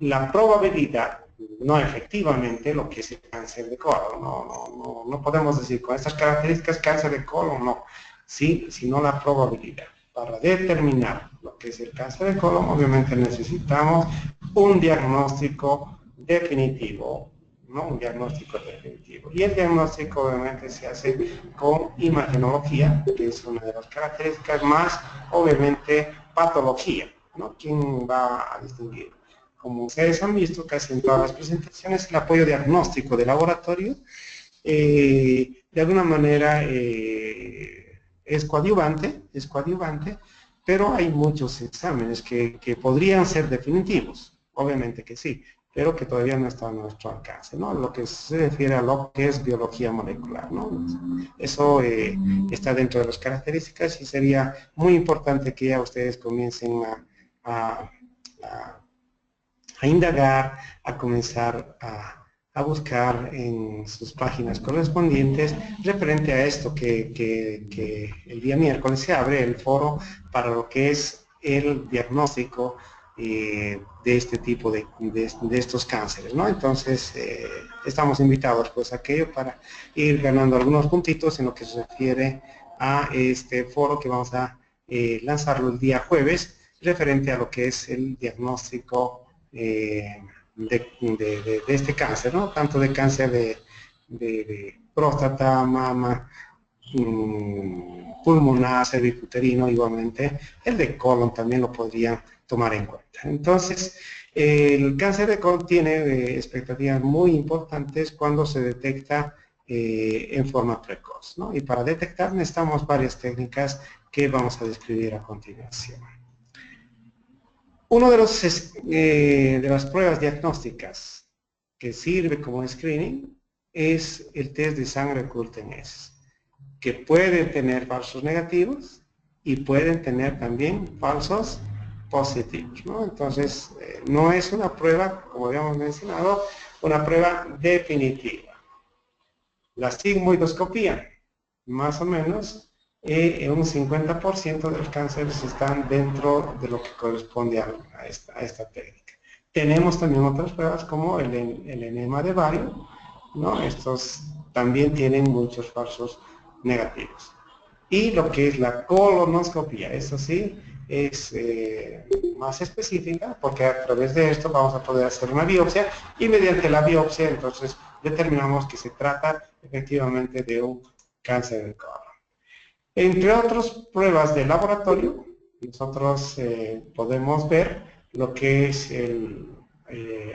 la probabilidad, no efectivamente lo que es el cáncer de colon. No podemos decir con estas características cáncer de colon, no, sí, sino la probabilidad. Para determinar lo que es el cáncer de colon, obviamente necesitamos un diagnóstico definitivo, ¿no? Un diagnóstico definitivo. Y el diagnóstico obviamente se hace con imagenología, que es una de las características, más obviamente patología, ¿no? ¿Quién va a distinguir? Como ustedes han visto casi en todas las presentaciones, el apoyo diagnóstico de laboratorio de alguna manera es coadyuvante, pero hay muchos exámenes que podrían ser definitivos, obviamente que sí, pero que todavía no están a nuestro alcance, ¿no? Lo que se refiere a lo que es biología molecular, ¿no? Eso está dentro de las características y sería muy importante que ya ustedes comiencen a, a indagar, a comenzar a buscar en sus páginas correspondientes referente a esto que el día miércoles se abre el foro para lo que es el diagnóstico de este tipo de estos cánceres, ¿no? Entonces estamos invitados pues a aquello para ir ganando algunos puntitos en lo que se refiere a este foro que vamos a lanzarlo el día jueves referente a lo que es el diagnóstico de este cáncer, ¿no? Tanto de cáncer de próstata, mama, pulmonar, cervicuterino, igualmente. El de colon también lo podrían tomar en cuenta. Entonces, el cáncer de colon tiene expectativas muy importantes cuando se detecta en forma precoz, ¿no? Y para detectar necesitamos varias técnicas que vamos a describir a continuación. Uno de las pruebas diagnósticas que sirve como screening es el test de sangre oculta en heces, que pueden tener falsos negativos y pueden tener también falsos positivos, ¿no? Entonces, no es una prueba, como habíamos mencionado, una prueba definitiva. La sigmoidoscopía, más o menos, un 50% de los cánceres están dentro de lo que corresponde a esta técnica. Tenemos también otras pruebas como el enema de Vario, ¿no? Estos también tienen muchos falsos negativos. Y lo que es la colonoscopia, eso sí, es más específica porque a través de esto vamos a poder hacer una biopsia y mediante la biopsia entonces determinamos que se trata efectivamente de un cáncer de colon. Entre otras pruebas de laboratorio, nosotros podemos ver lo que es el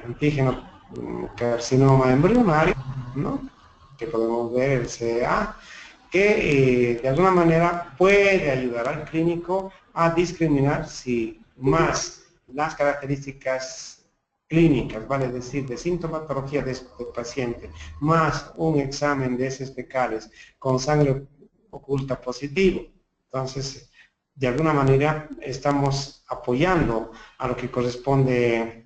antígeno carcinoma embrionario, ¿no? Que podemos ver el CA, que de alguna manera puede ayudar al clínico a discriminar si más las características clínicas, vale decir, de sintomatología de este paciente, más un examen de heces fecales con sangre oculta positivo. Entonces, de alguna manera estamos apoyando a lo que corresponde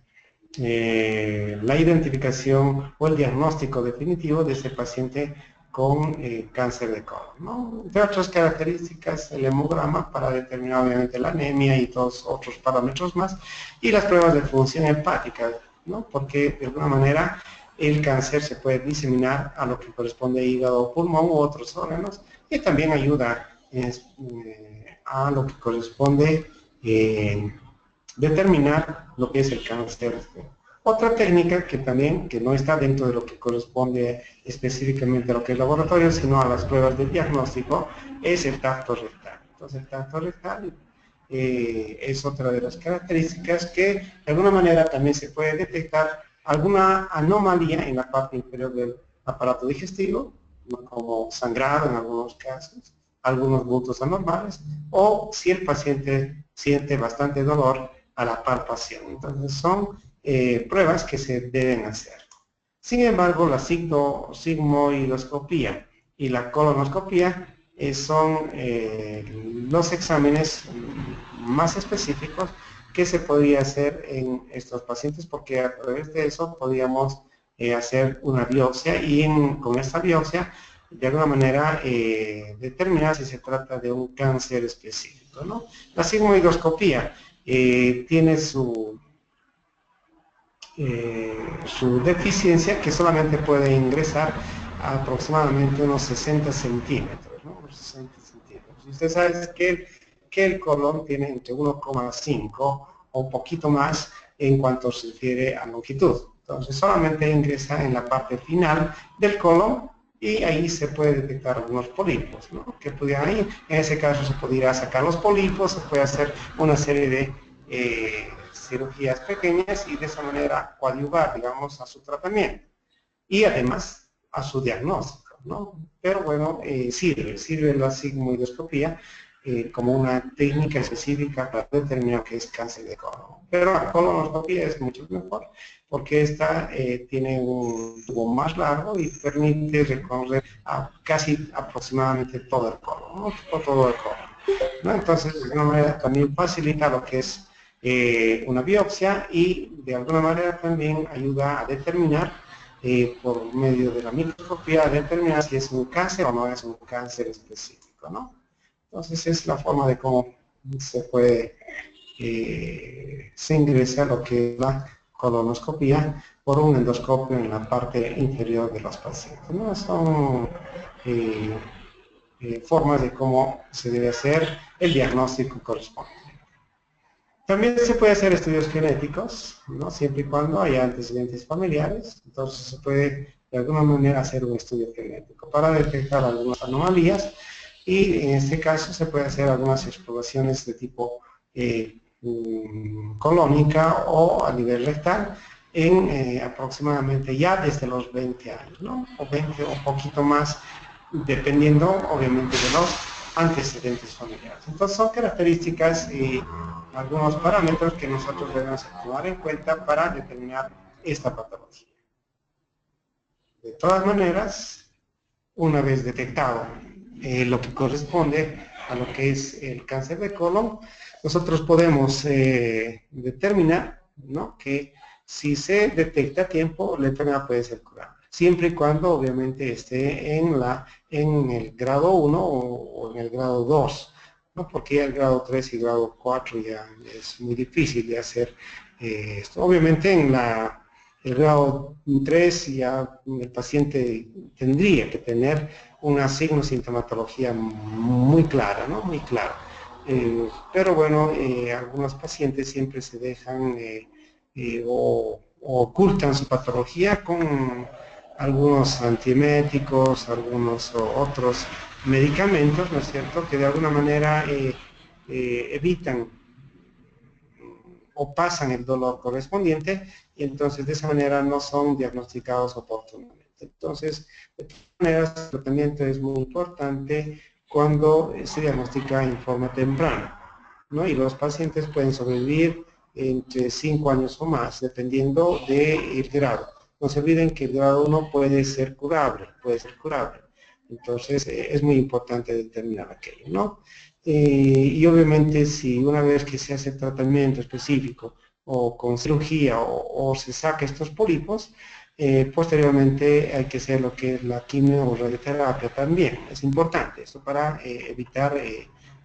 la identificación o el diagnóstico definitivo de este paciente con cáncer de colon, ¿no? Entre otras características, el hemograma para determinar obviamente la anemia y todos otros parámetros más, y las pruebas de función hepática, ¿no? Porque de alguna manera el cáncer se puede diseminar a lo que corresponde a hígado, pulmón u otros órganos, y también ayuda a lo que corresponde determinar lo que es el cáncer. Otra técnica que también, que no está dentro de lo que corresponde específicamente a lo que es laboratorio, sino a las pruebas de diagnóstico, es el tacto rectal. Entonces el tacto rectal es otra de las características que de alguna manera también se puede detectar alguna anomalía en la parte inferior del aparato digestivo, como sangrado en algunos casos, algunos bultos anormales, o si el paciente siente bastante dolor a la palpación. Entonces son pruebas que se deben hacer. Sin embargo, la sigmoidoscopía y la colonoscopía son los exámenes más específicos que se podría hacer en estos pacientes, porque a través de eso podríamos hacer una biopsia y con esta biopsia de alguna manera determinar si se trata de un cáncer específico, ¿no? La sigmoidoscopía tiene su deficiencia, que solamente puede ingresar a aproximadamente unos 60 centímetros, ¿no? Unos 60 centímetros. Usted sabe que el colon tiene entre 1,5 o un poquito más en cuanto se refiere a longitud. Entonces solamente ingresa en la parte final del colon y ahí se puede detectar algunos pólipos, ¿no? Que pudieran ir. En ese caso se pudiera sacar los pólipos, se puede hacer una serie de cirugías pequeñas y de esa manera coadyuvar, digamos, a su tratamiento y además a su diagnóstico, ¿no? Pero bueno, sirve la sigmoidoscopía como una técnica específica para determinar qué es cáncer de colon. Pero la colonoscopia es mucho mejor porque esta tiene un tubo más largo y permite recorrer casi aproximadamente todo el colon, ¿no? Todo el colon, ¿no? Entonces, de alguna manera también facilita lo que es una biopsia y de alguna manera también ayuda a determinar por medio de la microscopía a determinar si es un cáncer o no es un cáncer específico, ¿no? Entonces es la forma de cómo se puede se ingresa lo que es la colonoscopía por un endoscopio en la parte inferior de los pacientes, ¿no? Son formas de cómo se debe hacer el diagnóstico correspondiente. También se puede hacer estudios genéticos, ¿no? Siempre y cuando haya antecedentes familiares. Entonces se puede de alguna manera hacer un estudio genético para detectar algunas anomalías y en este caso se puede hacer algunas exploraciones de tipo colónica o a nivel rectal en aproximadamente ya desde los 20 años, ¿no? O 20 o un poquito más, dependiendo obviamente de los antecedentes familiares. Entonces son características y algunos parámetros que nosotros debemos tomar en cuenta para determinar esta patología. De todas maneras, una vez detectado lo que corresponde a lo que es el cáncer de colon, nosotros podemos determinar, ¿no?, que si se detecta a tiempo, la enfermedad puede ser curada, siempre y cuando obviamente esté en el grado 1 o en el grado 2, ¿no? Porque ya el grado 3 y grado 4 ya es muy difícil de hacer esto. Obviamente en el grado 3 ya el paciente tendría que tener una signo-sintomatología muy clara, ¿no? Muy clara. Pero bueno, algunos pacientes siempre se dejan o ocultan su patología con algunos antieméticos, algunos otros medicamentos, ¿no es cierto?, que de alguna manera evitan o pasan el dolor correspondiente y entonces de esa manera no son diagnosticados oportunamente. Entonces, de todas maneras, el tratamiento es muy importante cuando se diagnostica en forma temprana, ¿no? Y los pacientes pueden sobrevivir entre 5 años o más, dependiendo del grado. No se olviden que el grado 1 puede ser curable, Entonces, es muy importante determinar aquello, ¿no? Y obviamente si una vez que se hace el tratamiento específico o con cirugía o se saca estos pólipos, posteriormente hay que hacer lo que es la quimio o radioterapia también. Es importante esto para evitar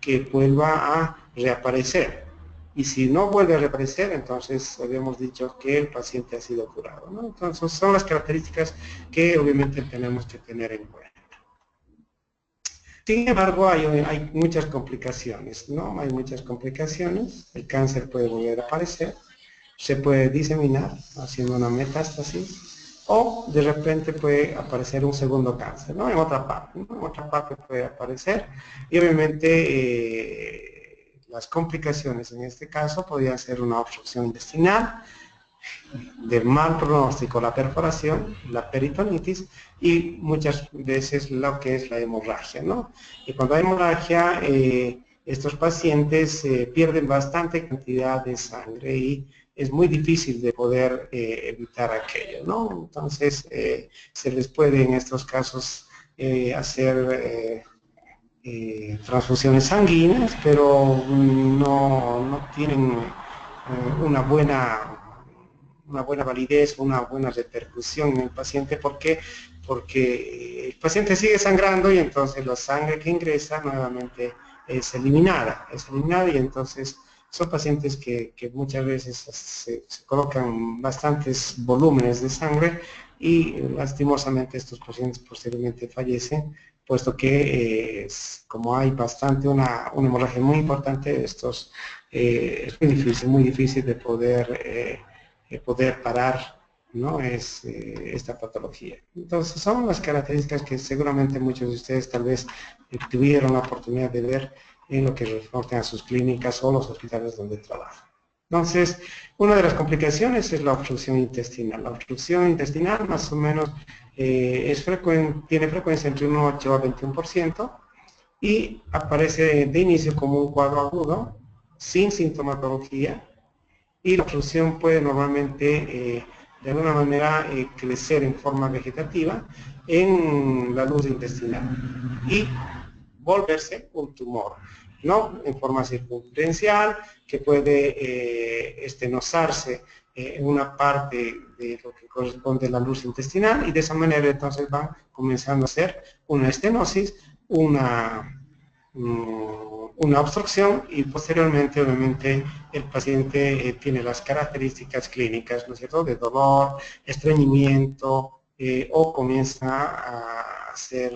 que vuelva a reaparecer. Y si no vuelve a reaparecer, entonces habíamos dicho que el paciente ha sido curado, ¿no? Entonces son las características que obviamente tenemos que tener en cuenta. Sin embargo, hay muchas complicaciones, ¿no? Hay muchas complicaciones. El cáncer puede volver a aparecer, se puede diseminar haciendo una metástasis, o de repente puede aparecer un segundo cáncer, ¿no? En otra parte, ¿no? En otra parte puede aparecer, y obviamente las complicaciones en este caso podrían ser una obstrucción intestinal, de mal pronóstico la perforación, la peritonitis y muchas veces lo que es la hemorragia, ¿no? Y cuando hay hemorragia, estos pacientes pierden bastante cantidad de sangre y es muy difícil de poder evitar aquello, ¿no? Entonces, se les puede en estos casos hacer transfusiones sanguíneas, pero no tienen una buena validez, una buena repercusión en el paciente. ¿Por qué? Porque el paciente sigue sangrando y entonces la sangre que ingresa nuevamente es eliminada y entonces son pacientes que muchas veces se colocan bastantes volúmenes de sangre y lastimosamente estos pacientes posteriormente fallecen, puesto que como hay una hemorragia muy importante, es muy difícil de poder parar ¿no? Es esta patología. Entonces son las características que seguramente muchos de ustedes tal vez tuvieron la oportunidad de ver en lo que reportan a sus clínicas o los hospitales donde trabajan. Entonces, una de las complicaciones es la obstrucción intestinal. La obstrucción intestinal más o menos tiene frecuencia entre un 8 a 21% y aparece de inicio como un cuadro agudo, sin sintomatología, y la obstrucción puede normalmente de alguna manera crecer en forma vegetativa en la luz intestinal y volverse un tumor, ¿no? En forma circunferencial, que puede estenosarse en una parte de lo que corresponde a la luz intestinal, y de esa manera entonces van comenzando a hacer una estenosis, una obstrucción, y posteriormente obviamente el paciente tiene las características clínicas, ¿no es cierto?, de dolor, estreñimiento, o comienza a hacer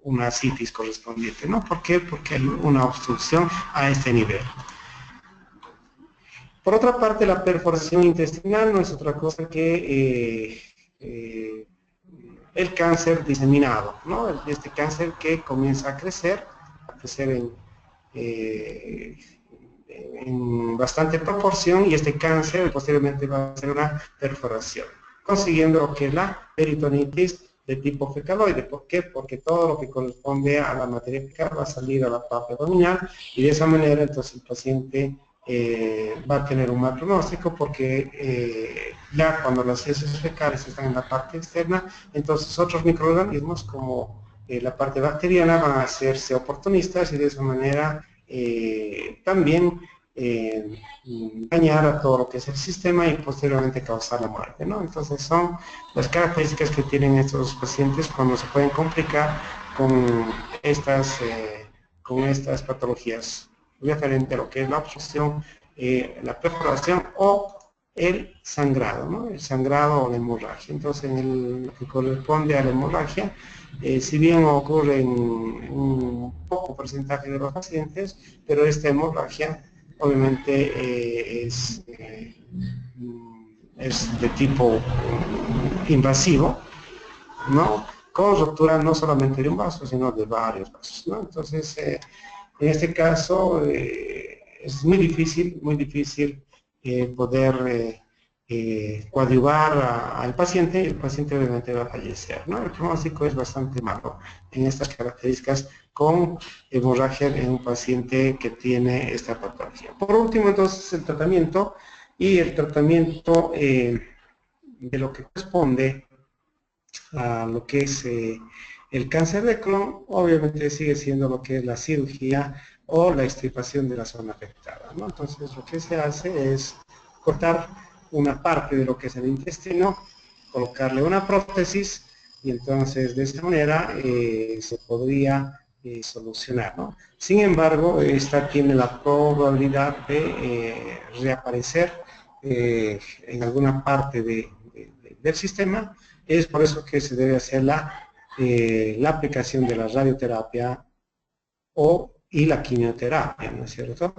una ascitis correspondiente, ¿no? ¿Por qué? Porque hay una obstrucción a este nivel. Por otra parte, la perforación intestinal no es otra cosa que el cáncer diseminado, ¿no? Este cáncer que comienza a crecer en bastante proporción, y este cáncer posteriormente va a ser una perforación, consiguiendo que la peritonitis de tipo fecaloide. ¿Por qué? Porque todo lo que corresponde a la materia fecal va a salir a la parte abdominal, y de esa manera entonces el paciente va a tener un mal pronóstico, porque ya cuando las heces fecales están en la parte externa, entonces otros microorganismos como la parte bacteriana van a hacerse oportunistas, y de esa manera también dañar a todo lo que es el sistema y posteriormente causar la muerte, ¿no? Entonces son las características que tienen estos pacientes cuando se pueden complicar con estas patologías referente a lo que es la obstrucción, la perforación o el sangrado, ¿no? El sangrado o la hemorragia. Entonces, en lo que corresponde a la hemorragia, si bien ocurre en un poco porcentaje de los pacientes, pero esta hemorragia obviamente es de tipo invasivo, ¿no? Con ruptura no solamente de un vaso, sino de varios vasos, ¿no? Entonces, en este caso es muy difícil poder coadyuvar al paciente, y el paciente obviamente va a fallecer, ¿no? El pronóstico es bastante malo en estas características con hemorragia en un paciente que tiene esta patología. Por último, entonces, el tratamiento de lo que corresponde a lo que es el cáncer de colon, obviamente sigue siendo lo que es la cirugía o la extirpación de la zona afectada, ¿no? Entonces lo que se hace es cortar una parte de lo que es el intestino, colocarle una prótesis, y entonces de esta manera se podría solucionar, ¿no? Sin embargo, esta tiene la probabilidad de reaparecer en alguna parte del sistema. Es por eso que se debe hacer la aplicación de la radioterapia y la quimioterapia, ¿no es cierto?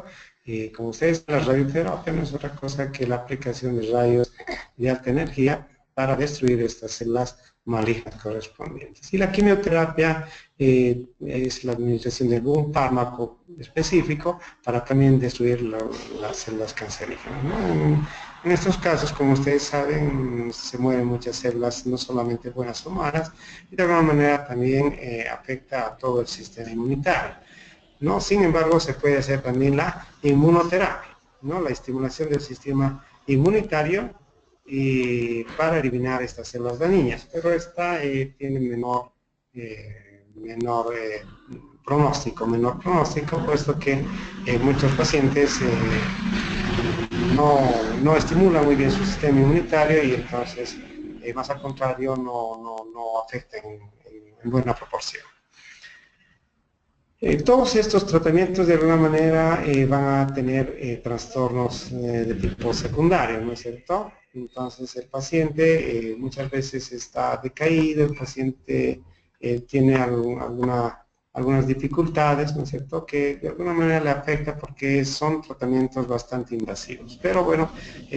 Como ustedes saben, la radioterapia no es otra cosa que la aplicación de rayos de alta energía para destruir estas células malignas correspondientes. Y la quimioterapia es la administración de algún fármaco específico para también destruir las células cancerígenas, ¿no? En estos casos, como ustedes saben, se mueren muchas células, no solamente buenas o malas, y de alguna manera también afecta a todo el sistema inmunitario, ¿no? Sin embargo, se puede hacer también la inmunoterapia, ¿no? La estimulación del sistema inmunitario para eliminar estas células dañinas, pero esta tiene menor pronóstico, puesto que muchos pacientes no estimula muy bien su sistema inmunitario, y entonces más al contrario no afecta en buena proporción. Todos estos tratamientos de alguna manera van a tener trastornos de tipo secundario, ¿no es cierto? Entonces el paciente muchas veces está decaído, el paciente tiene algunas dificultades, ¿no es cierto?, que de alguna manera le afecta porque son tratamientos bastante invasivos. Pero bueno,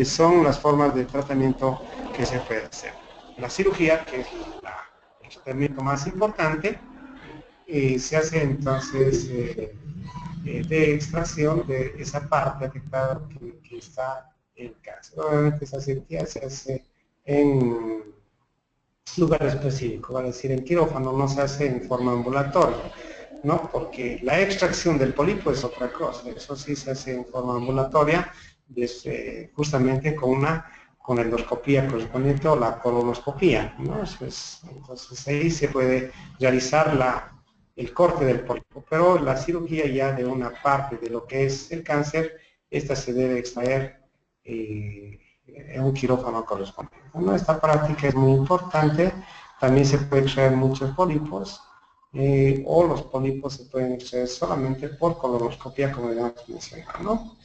son las formas de tratamiento que se puede hacer. La cirugía, que es el tratamiento más importante, se hace entonces de extracción de esa parte afectada que está en cáncer. Obviamente esa cirugía se hace en lugar específico, es decir, en quirófano, no se hace en forma ambulatoria, ¿no? Porque la extracción del pólipo es otra cosa, eso sí se hace en forma ambulatoria, justamente con endoscopía correspondiente o la colonoscopía, ¿no? Entonces ahí se puede realizar el corte del pólipo, pero la cirugía ya de una parte de lo que es el cáncer, esta se debe extraer en un quirófano correspondiente. Bueno, esta práctica es muy importante, también se puede extraer muchos pólipos, o los pólipos se pueden extraer solamente por colonoscopia, como ya hemos mencionado, ¿no?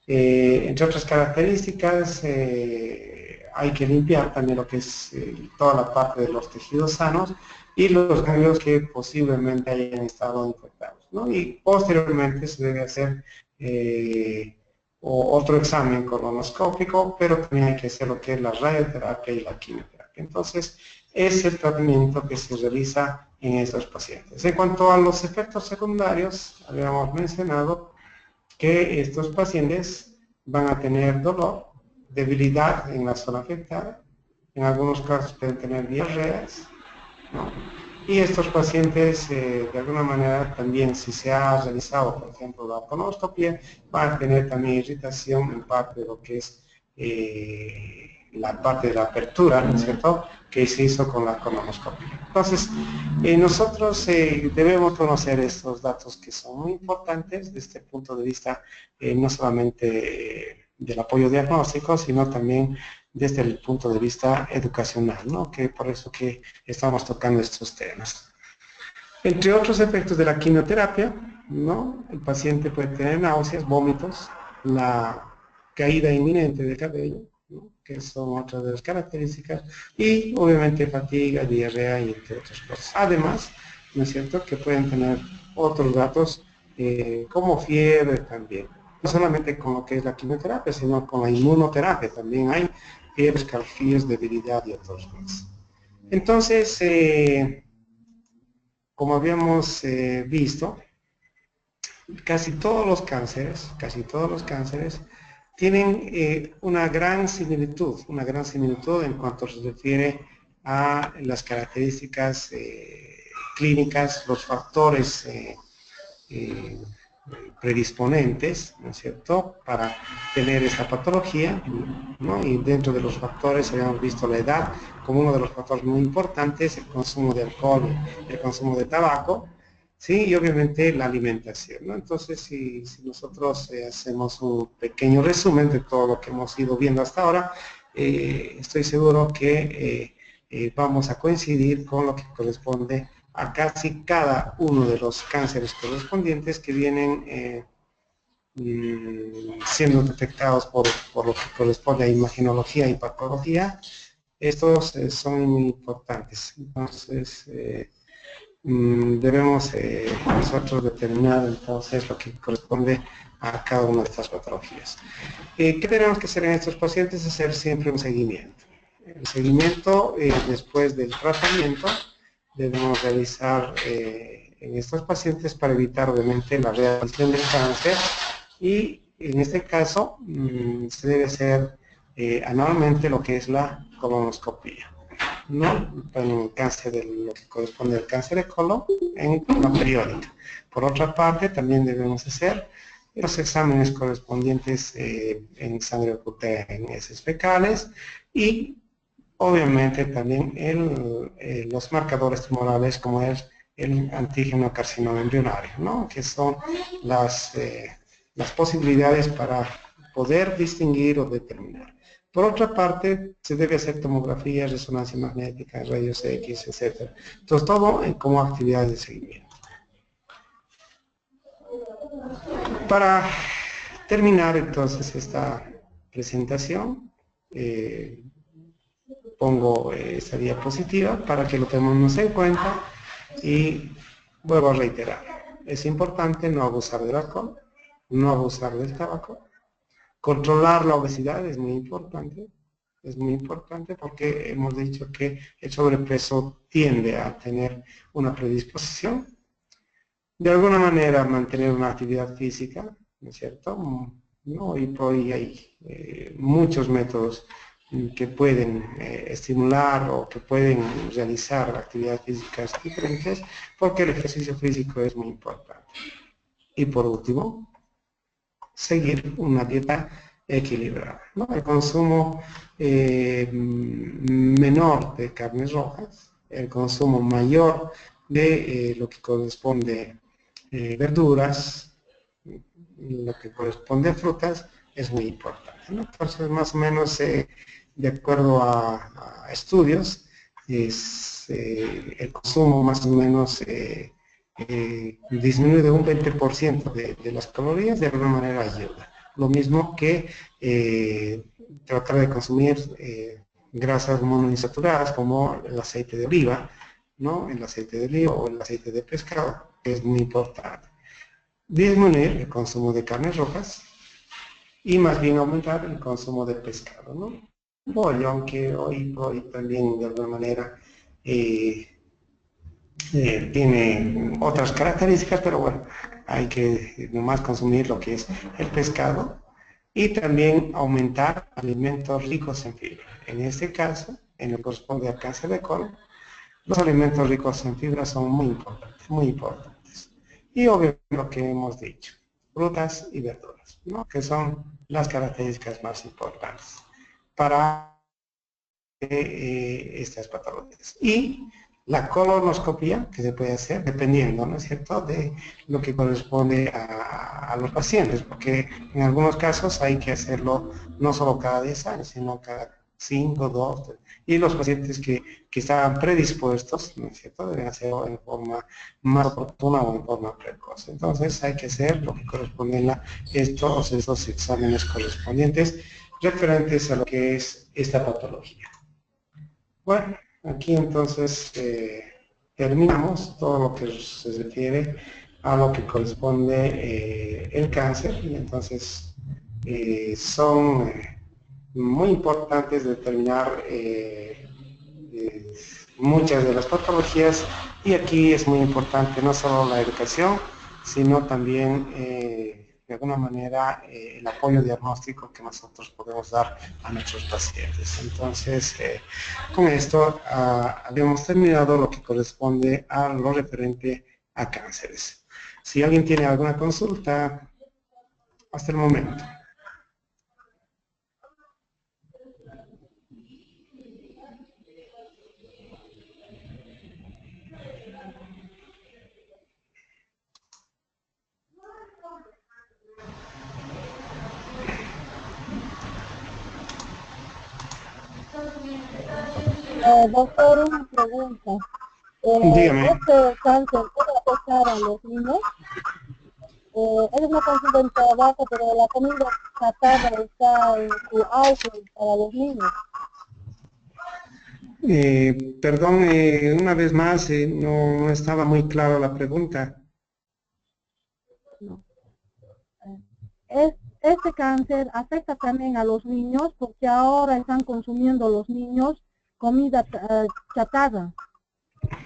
Entre otras características, hay que limpiar también lo que es toda la parte de los tejidos sanos y los ganglios que posiblemente hayan estado infectados, ¿no? Y posteriormente se debe hacer otro examen colonoscópico, pero también hay que hacer lo que es la radioterapia y la quimioterapia. Entonces, es el tratamiento que se realiza en estos pacientes. En cuanto a los efectos secundarios, habíamos mencionado que estos pacientes van a tener dolor, debilidad en la zona afectada, en algunos casos pueden tener diarreas, ¿no? Y estos pacientes, de alguna manera, también si se ha realizado, por ejemplo, la colonoscopia, van a tener también irritación en parte de lo que es la parte de la apertura, ¿no es cierto?, que se hizo con la colonoscopia. Entonces, nosotros debemos conocer estos datos que son muy importantes desde el punto de vista no solamente del apoyo diagnóstico, sino también desde el punto de vista educacional, ¿no? Que por eso que estamos tocando estos temas. Entre otros efectos de la quimioterapia, ¿no? El paciente puede tener náuseas, vómitos, la caída inminente del cabello, ¿no? Que son otras de las características, y obviamente fatiga, diarrea y entre otras cosas. Además, ¿no es cierto?, que pueden tener otros datos como fiebre también. No solamente con lo que es la quimioterapia, sino con la inmunoterapia también hay fiebres, calofríos, debilidad y otros más. Entonces, como habíamos visto, casi todos los cánceres tienen una gran similitud en cuanto se refiere a las características clínicas, los factores predisponentes, ¿no es cierto?, para tener esta patología, ¿no? Y dentro de los factores habíamos visto la edad como uno de los factores muy importantes, el consumo de alcohol, el consumo de tabaco, ¿sí? Y obviamente la alimentación, ¿no? Entonces, si nosotros hacemos un pequeño resumen de todo lo que hemos ido viendo hasta ahora, estoy seguro que vamos a coincidir con lo que corresponde a casi cada uno de los cánceres correspondientes que vienen siendo detectados por lo que corresponde a imagenología y patología. Estos son muy importantes. Entonces, debemos nosotros determinar entonces lo que corresponde a cada una de estas patologías. ¿Qué tenemos que hacer en estos pacientes? Hacer siempre un seguimiento. El seguimiento después del tratamiento debemos realizar en estos pacientes para evitar obviamente la reaparición del cáncer, y en este caso se debe hacer anualmente lo que es la colonoscopia, ¿no? En el cáncer lo que corresponde al cáncer de colon en la periódica. Por otra parte, también debemos hacer los exámenes correspondientes en sangre oculta, en heces fecales, y obviamente también los marcadores tumorales como es el antígeno carcinoma embrionario, ¿no? Que son las posibilidades para poder distinguir o determinar. Por otra parte, se debe hacer tomografía, resonancia magnética, rayos X, etc. Entonces, todo como actividades de seguimiento. Para terminar entonces esta presentación, pongo esta diapositiva para que lo tengamos en cuenta y vuelvo a reiterar. Es importante no abusar del alcohol, no abusar del tabaco, controlar la obesidad es muy importante, Es muy importante porque hemos dicho que el sobrepeso tiende a tener una predisposición. De alguna manera mantener una actividad física, ¿no es cierto? ¿No? Y por ahí hay muchos métodos que pueden estimular o que pueden realizar actividades físicas diferentes porque el ejercicio físico es muy importante. Y por último, seguir una dieta equilibrada, ¿no? El consumo menor de carnes rojas, el consumo mayor de lo que corresponde verduras, lo que corresponde a frutas, es muy importante, ¿no? Entonces, más o menos, de acuerdo a estudios, el consumo más o menos disminuye un 20% de las calorías, de alguna manera ayuda. Lo mismo que tratar de consumir grasas monoinsaturadas como el aceite de oliva, ¿no? El aceite de oliva o el aceite de pescado, que es muy importante. Disminuir el consumo de carnes rojas y más bien aumentar el consumo de pescado, ¿no? Pollo, aunque hoy también de alguna manera tiene otras características, pero bueno, hay que nomás consumir lo que es el pescado y también aumentar alimentos ricos en fibra. En este caso, en lo que corresponde al cáncer de colon, los alimentos ricos en fibra son muy importantes, muy importantes. Y obviamente lo que hemos dicho, frutas y verduras, ¿no? Que son las características más importantes para estas patologías. Y la colonoscopia, que se puede hacer dependiendo, ¿no es cierto?, de lo que corresponde a los pacientes, porque en algunos casos hay que hacerlo no solo cada 10 años, sino cada 5, 2, 3. Y los pacientes que estaban predispuestos, ¿no es cierto?, deben hacerlo en forma más oportuna o en forma precoz. Entonces hay que hacer lo que corresponde a estos exámenes correspondientes referentes a lo que es esta patología. Bueno, aquí entonces terminamos todo lo que se refiere a lo que corresponde el cáncer y entonces son muy importantes determinar muchas de las patologías y aquí es muy importante no solo la educación, sino también de alguna manera el apoyo diagnóstico que nosotros podemos dar a nuestros pacientes. Entonces, con esto habíamos terminado lo que corresponde a lo referente a cánceres. Si alguien tiene alguna consulta, hasta el momento. Doctor, una pregunta. Dígame. ¿Este cáncer puede afectar a los niños? Es una consulta en trabajo, pero la comida chatarra está en su auge para los niños. Perdón, una vez más, no estaba muy clara la pregunta. No. Este cáncer afecta también a los niños porque ahora están consumiendo los niños comida chatarra.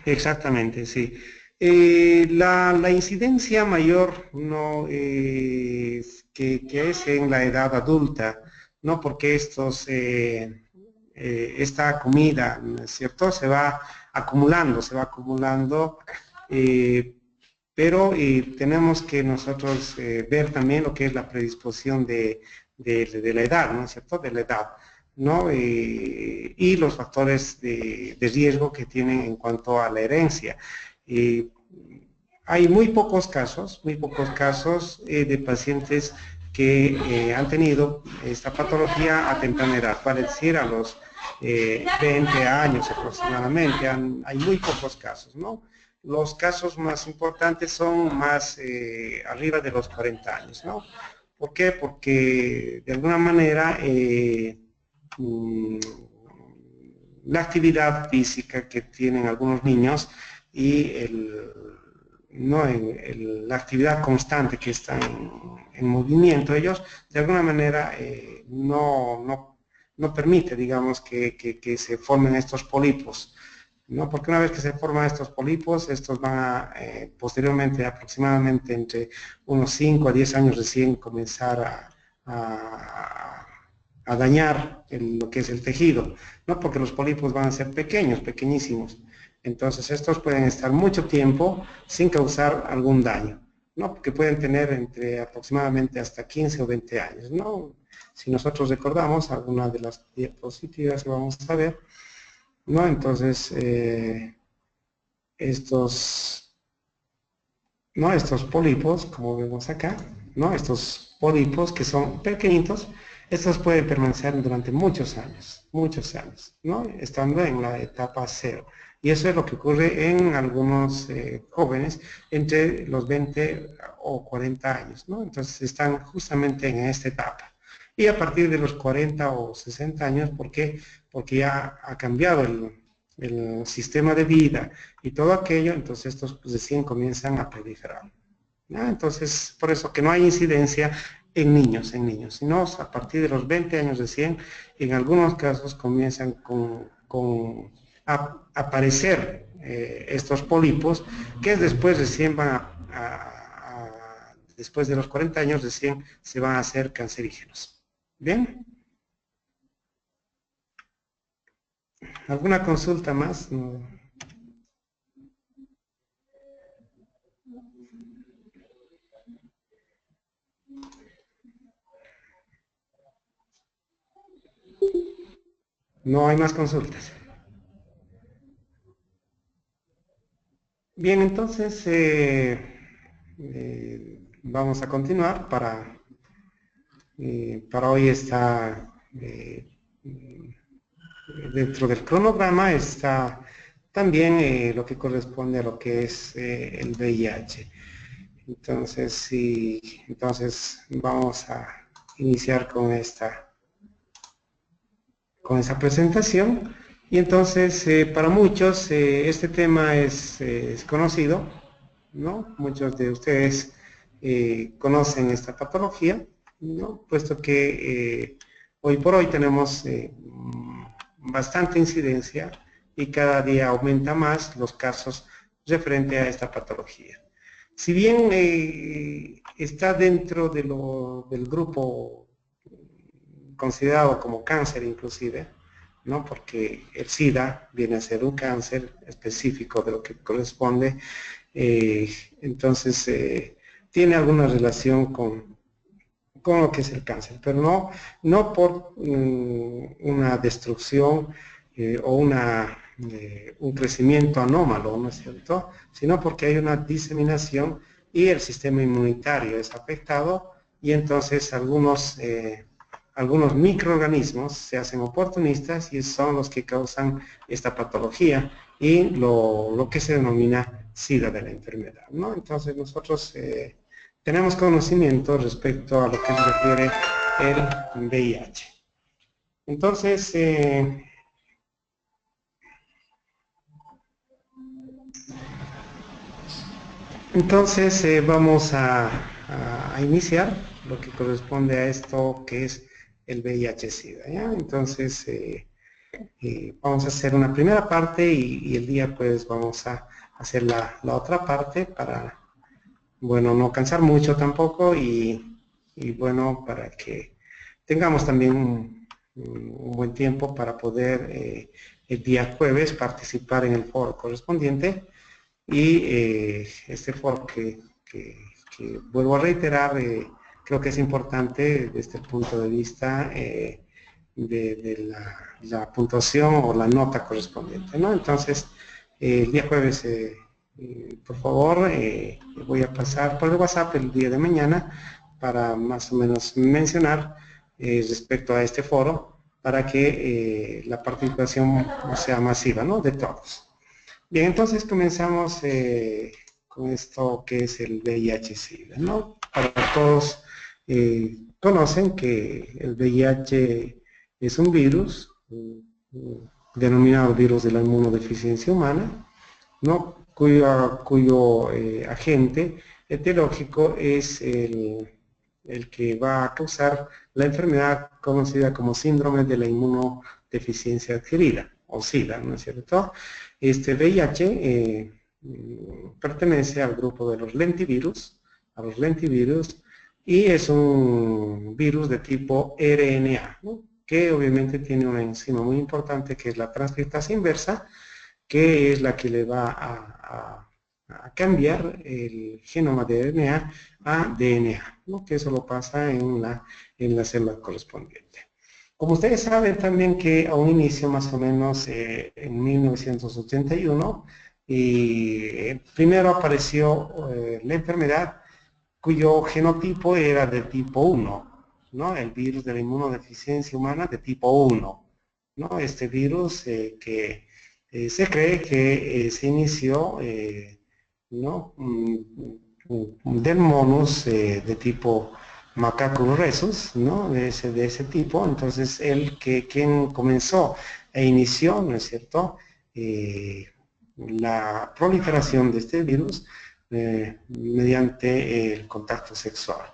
Exactamente, sí. La incidencia mayor no que es en la edad adulta, ¿no? Porque esta comida, ¿no es cierto? Se va acumulando, pero tenemos que nosotros ver también lo que es la predisposición de la edad, ¿no es cierto? De la edad, ¿no? Y los factores de riesgo que tienen en cuanto a la herencia. Hay muy pocos casos de pacientes que han tenido esta patología a temprana edad, para decir a los 20 años aproximadamente, hay muy pocos casos, ¿no? Los casos más importantes son más arriba de los 40 años, ¿no? ¿Por qué? Porque de alguna manera la actividad física que tienen algunos niños y la actividad constante que están en movimiento ellos, de alguna manera no permite, digamos, que se formen estos pólipos, ¿no? Porque una vez que se forman estos pólipos, estos van a, posteriormente, aproximadamente entre unos 5 a 10 años recién, comenzar a dañar lo que es el tejido, ¿no? Porque los pólipos van a ser pequeños, pequeñísimos. Entonces estos pueden estar mucho tiempo sin causar algún daño, ¿no? Porque pueden tener entre aproximadamente hasta 15 o 20 años, ¿no? Si nosotros recordamos algunas de las diapositivas que vamos a ver, ¿no? Entonces, estos pólipos, como vemos acá, ¿no? Estos pólipos que son pequeñitos, estos pueden permanecer durante muchos años, ¿no? Estando en la etapa cero. Y eso es lo que ocurre en algunos jóvenes entre los 20 o 40 años, ¿no? Entonces están justamente en esta etapa. Y a partir de los 40 o 60 años, ¿por qué? Porque ya ha cambiado el sistema de vida y todo aquello, entonces estos recién comienzan a proliferar, ¿no? Entonces, por eso que no hay incidencia en niños, sino a partir de los 20 años recién, en algunos casos comienzan a aparecer estos pólipos, que después recién van después de los 40 años recién se van a hacer cancerígenos. ¿Bien? ¿Alguna consulta más? No hay más consultas. Bien, entonces vamos a continuar. Para hoy está dentro del cronograma está también lo que corresponde a lo que es el VIH. Entonces, vamos a iniciar con esa presentación. Y entonces, para muchos, este tema es conocido, ¿no? Muchos de ustedes conocen esta patología, ¿no? Puesto que hoy por hoy tenemos bastante incidencia y cada día aumenta más los casos referente a esta patología. Si bien está dentro del grupo considerado como cáncer inclusive, ¿no? Porque el SIDA viene a ser un cáncer específico de lo que corresponde, entonces tiene alguna relación con lo que es el cáncer, pero no por una destrucción o un crecimiento anómalo, ¿no es cierto? Sino porque hay una diseminación y el sistema inmunitario es afectado y entonces algunos microorganismos se hacen oportunistas y son los que causan esta patología y lo que se denomina SIDA de la enfermedad, ¿no? Entonces nosotros tenemos conocimiento respecto a lo que se refiere el VIH. Entonces, vamos a iniciar lo que corresponde a esto que es el VIH-Sida, ¿ya? Entonces, vamos a hacer una primera parte y el día pues vamos a hacer la otra parte para, bueno, no cansar mucho tampoco y bueno, para que tengamos también un buen tiempo para poder el día jueves participar en el foro correspondiente y este foro que vuelvo a reiterar, creo que es importante desde el punto de vista de la puntuación o la nota correspondiente, ¿no? Entonces, el día jueves, por favor, voy a pasar por el WhatsApp el día de mañana para más o menos mencionar respecto a este foro para que la participación sea masiva, ¿no? De todos. Bien, entonces comenzamos con esto que es el VIH-Sida, ¿no? Para todos conocen que el VIH es un virus denominado virus de la inmunodeficiencia humana, ¿no? Cuyo agente etiológico es el el que va a causar la enfermedad conocida como síndrome de la inmunodeficiencia adquirida, o SIDA, ¿no es cierto? Este VIH pertenece al grupo de los lentivirus, y es un virus de tipo RNA, ¿no? Que obviamente tiene una enzima muy importante que es la transcriptasa inversa, que es la que le va a cambiar el genoma de RNA a DNA, ¿no? Que eso lo pasa en la célula correspondiente. Como ustedes saben también que a un inicio más o menos en 1981, primero apareció la enfermedad cuyo genotipo era de tipo 1, ¿no? El virus de la inmunodeficiencia humana de tipo 1, ¿no? Este virus que se cree que se inició, ¿no? Del monos de tipo Macacus rhesus, ¿no? De ese tipo. Entonces, quien comenzó e inició, ¿no es cierto?, la proliferación de este virus mediante el contacto sexual,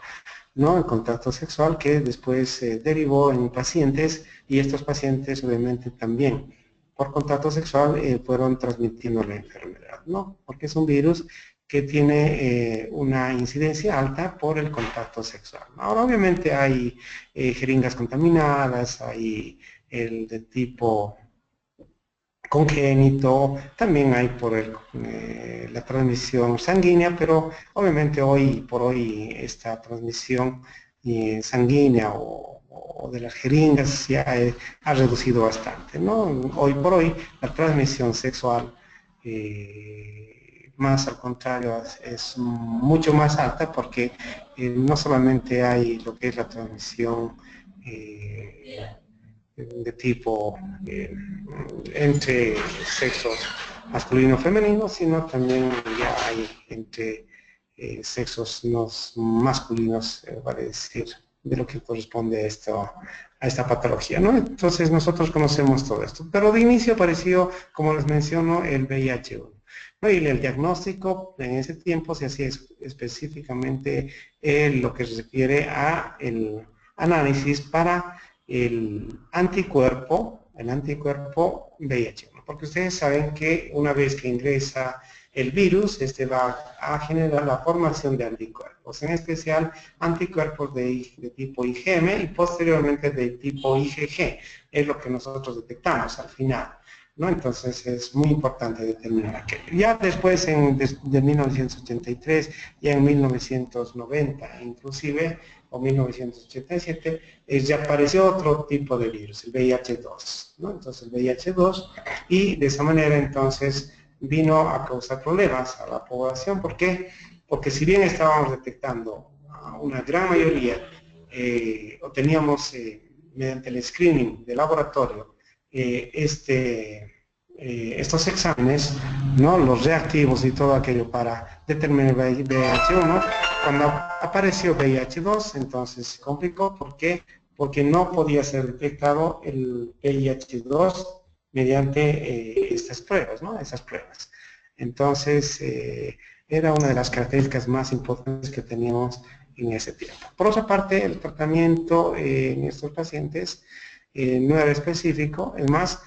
¿no? El contacto sexual que después derivó en pacientes, y estos pacientes obviamente también por contacto sexual fueron transmitiendo la enfermedad, ¿no? Porque es un virus que tiene una incidencia alta por el contacto sexual. Ahora obviamente hay jeringas contaminadas, hay el de tipo congénito, también hay por la transmisión sanguínea, pero obviamente hoy por hoy esta transmisión sanguínea o de las jeringas ya ha reducido bastante, ¿no? Hoy por hoy la transmisión sexual más al contrario es mucho más alta porque no solamente hay lo que es la transmisión de tipo entre sexos masculino y femenino, sino también ya hay entre sexos no masculinos, vale decir, de lo que corresponde a esta patología, ¿no? Entonces nosotros conocemos todo esto, pero de inicio apareció, como les menciono, el VIH-1. ¿No? Y el diagnóstico en ese tiempo se hacía específicamente lo que se refiere a el análisis para el anticuerpo VIH-1, porque ustedes saben que una vez que ingresa el virus, este va a generar la formación de anticuerpos, en especial anticuerpos de tipo IgM y posteriormente de tipo IgG, es lo que nosotros detectamos al final, ¿no? Entonces es muy importante determinar aquello. Ya después, de 1983, ya en 1990 inclusive, o 1987, ya apareció otro tipo de virus, el VIH-2, ¿no? Entonces el VIH-2, y de esa manera entonces vino a causar problemas a la población. ¿Por qué? Porque si bien estábamos detectando a una gran mayoría, o teníamos mediante el screening de laboratorio, estos exámenes, ¿no? Los reactivos y todo aquello para determinar el VIH-1, cuando apareció VIH-2, entonces se complicó. ¿Por qué? Porque no podía ser detectado el VIH-2 mediante estas pruebas, ¿no? Esas pruebas. Entonces, era una de las características más importantes que teníamos en ese tiempo. Por otra parte, el tratamiento en estos pacientes no era específico, es más,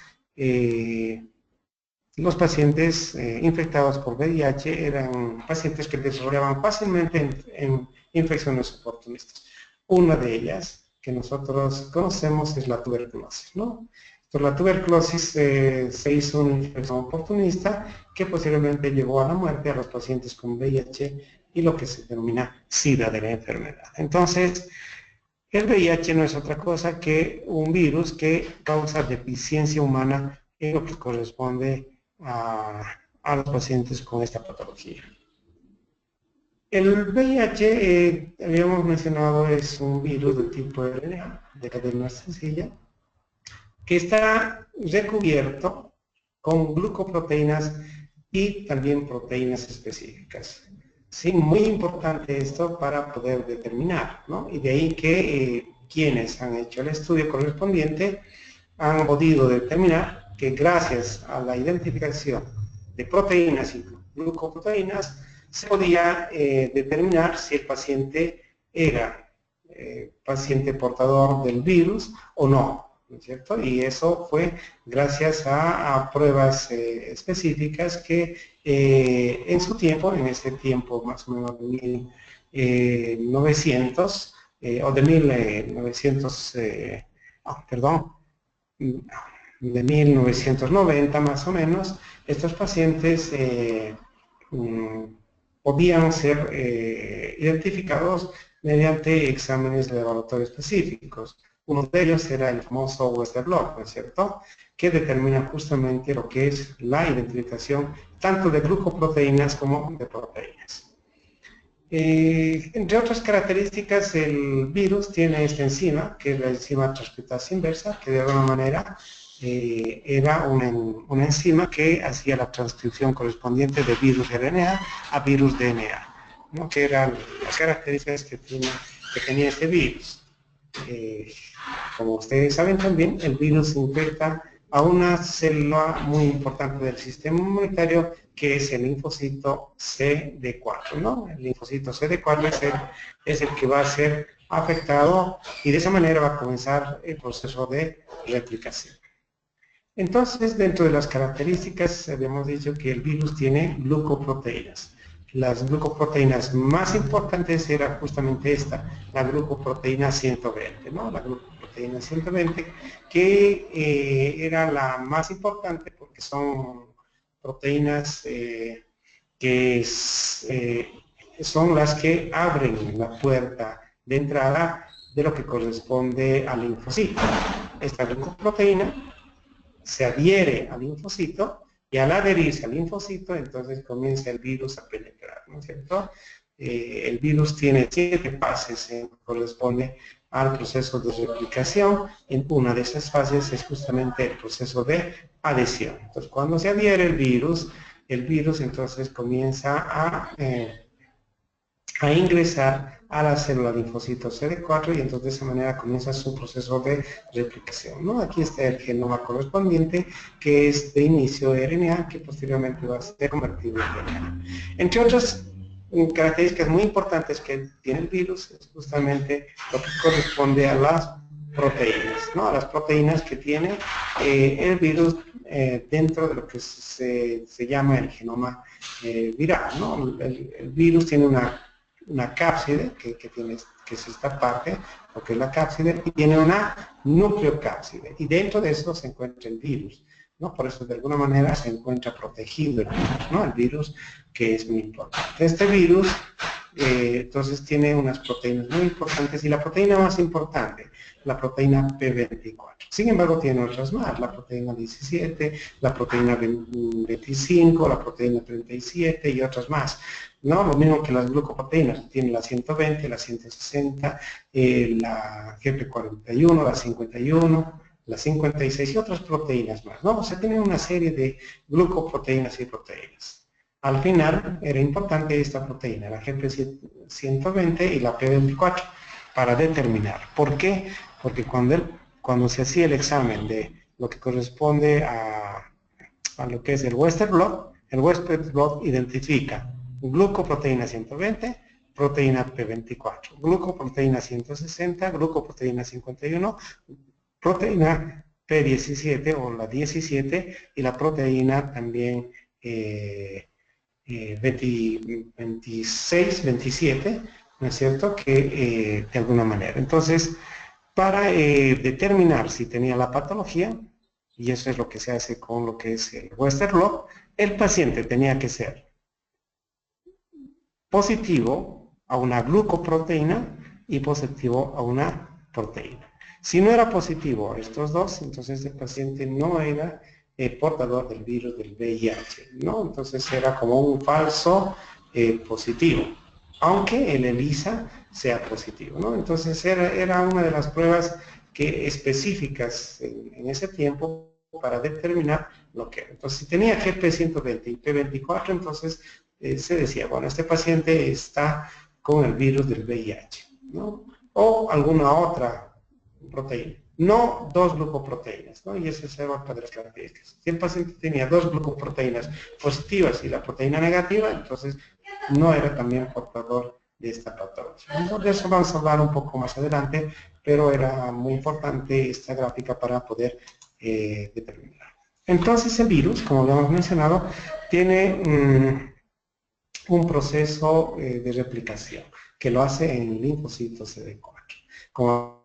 los pacientes infectados por VIH eran pacientes que desarrollaban fácilmente en infecciones oportunistas. Una de ellas que nosotros conocemos es la tuberculosis, ¿no? Entonces, la tuberculosis se hizo una infección oportunista que posteriormente llevó a la muerte a los pacientes con VIH y lo que se denomina SIDA de la enfermedad. Entonces, el VIH no es otra cosa que un virus que causa deficiencia humana en lo que corresponde a los pacientes con esta patología. El VIH, habíamos mencionado, es un virus de tipo RNA, de cadena sencilla, que está recubierto con glucoproteínas y también proteínas específicas. Sí, muy importante esto para poder determinar, ¿no? Y de ahí que quienes han hecho el estudio correspondiente han podido determinar que gracias a la identificación de proteínas y glucoproteínas se podía determinar si el paciente era paciente portador del virus o no, ¿no es cierto? Y eso fue gracias a pruebas específicas que en su tiempo, en ese tiempo más o menos de 1900 o de 1900, perdón, de 1990 más o menos, estos pacientes podían ser identificados mediante exámenes de laboratorio específicos. Uno de ellos era el famoso Western blot, ¿no es cierto?, que determina justamente lo que es la identificación tanto de glucoproteínas como de proteínas. Entre otras características, el virus tiene esta enzima, que es la enzima transcriptasa inversa, que de alguna manera era una enzima que hacía la transcripción correspondiente de virus RNA a virus DNA, ¿no?, que eran las características que tenía este virus. Como ustedes saben también, el virus infecta a una célula muy importante del sistema inmunitario, que es el linfocito CD4, ¿no? El linfocito CD4 es el que va a ser afectado y de esa manera va a comenzar el proceso de replicación. Entonces, dentro de las características, habíamos dicho que el virus tiene glucoproteínas. Las glucoproteínas más importantes era justamente esta, la glucoproteína 120, ¿no? La glucoproteína 120, que era la más importante porque son proteínas que son las que abren la puerta de entrada de lo que corresponde al linfocito. Esta glucoproteína se adhiere al linfocito y al adherirse al linfocito, entonces comienza el virus a penetrar, ¿no es cierto? El virus tiene 7 fases, corresponde al proceso de replicación. En una de esas fases es justamente el proceso de adhesión. Entonces, cuando se adhiere el virus entonces comienza a ingresar a la célula linfocito CD4 y entonces de esa manera comienza su proceso de replicación, ¿no? Aquí está el genoma correspondiente, que es de inicio RNA, que posteriormente va a ser convertido en DNA. Entre otras características muy importantes que tiene el virus es justamente lo que corresponde a las proteínas, ¿no? A las proteínas que tiene el virus dentro de lo que se llama el genoma viral, ¿no? El virus tiene una cápside que es esta parte, lo que es la cápside, y tiene una nucleocápside, y dentro de eso se encuentra el virus, ¿no? Por eso de alguna manera se encuentra protegido el virus, ¿no? El virus, que es muy importante. Este virus entonces tiene unas proteínas muy importantes, y la proteína más importante, la proteína P24. Sin embargo, tiene otras más, la proteína 17, la proteína 25, la proteína 37 y otras más, ¿no? Lo mismo que las glucoproteínas, tiene la 120, la 160, la GP41, la 51, la 56 y otras proteínas más, ¿no? O sea, tiene una serie de glucoproteínas y proteínas. Al final era importante esta proteína, la GP120 y la P24, para determinar. ¿Por qué? Porque cuando se hacía el examen de lo que corresponde a lo que es el Western blot identifica glucoproteína 120, proteína P24, glucoproteína 160, glucoproteína 51, proteína P17 o la 17 y la proteína también 26, 27, ¿no es cierto?, que de alguna manera. Entonces, para determinar si tenía la patología, y eso es lo que se hace con lo que es el Western blot, el paciente tenía que ser positivo a una glucoproteína y positivo a una proteína. Si no era positivo a estos dos, entonces el paciente no era portador del virus del VIH, ¿no? Entonces era como un falso positivo, aunque el ELISA sea positivo, ¿no? Entonces era una de las pruebas específicas en ese tiempo para determinar lo que era. Entonces, si tenía GP120 y P24, entonces se decía, bueno, este paciente está con el virus del VIH, ¿no? O alguna otra proteína. No dos glucoproteínas, ¿no? Y esa es otra de las características. Si el paciente tenía dos glucoproteínas positivas y la proteína negativa, entonces no era también portador de esta patología. Entonces, de eso vamos a hablar un poco más adelante, pero era muy importante esta gráfica para poder determinar. Entonces, el virus, como lo hemos mencionado, tiene un proceso de replicación que lo hace en linfocitos CD4. Como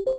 you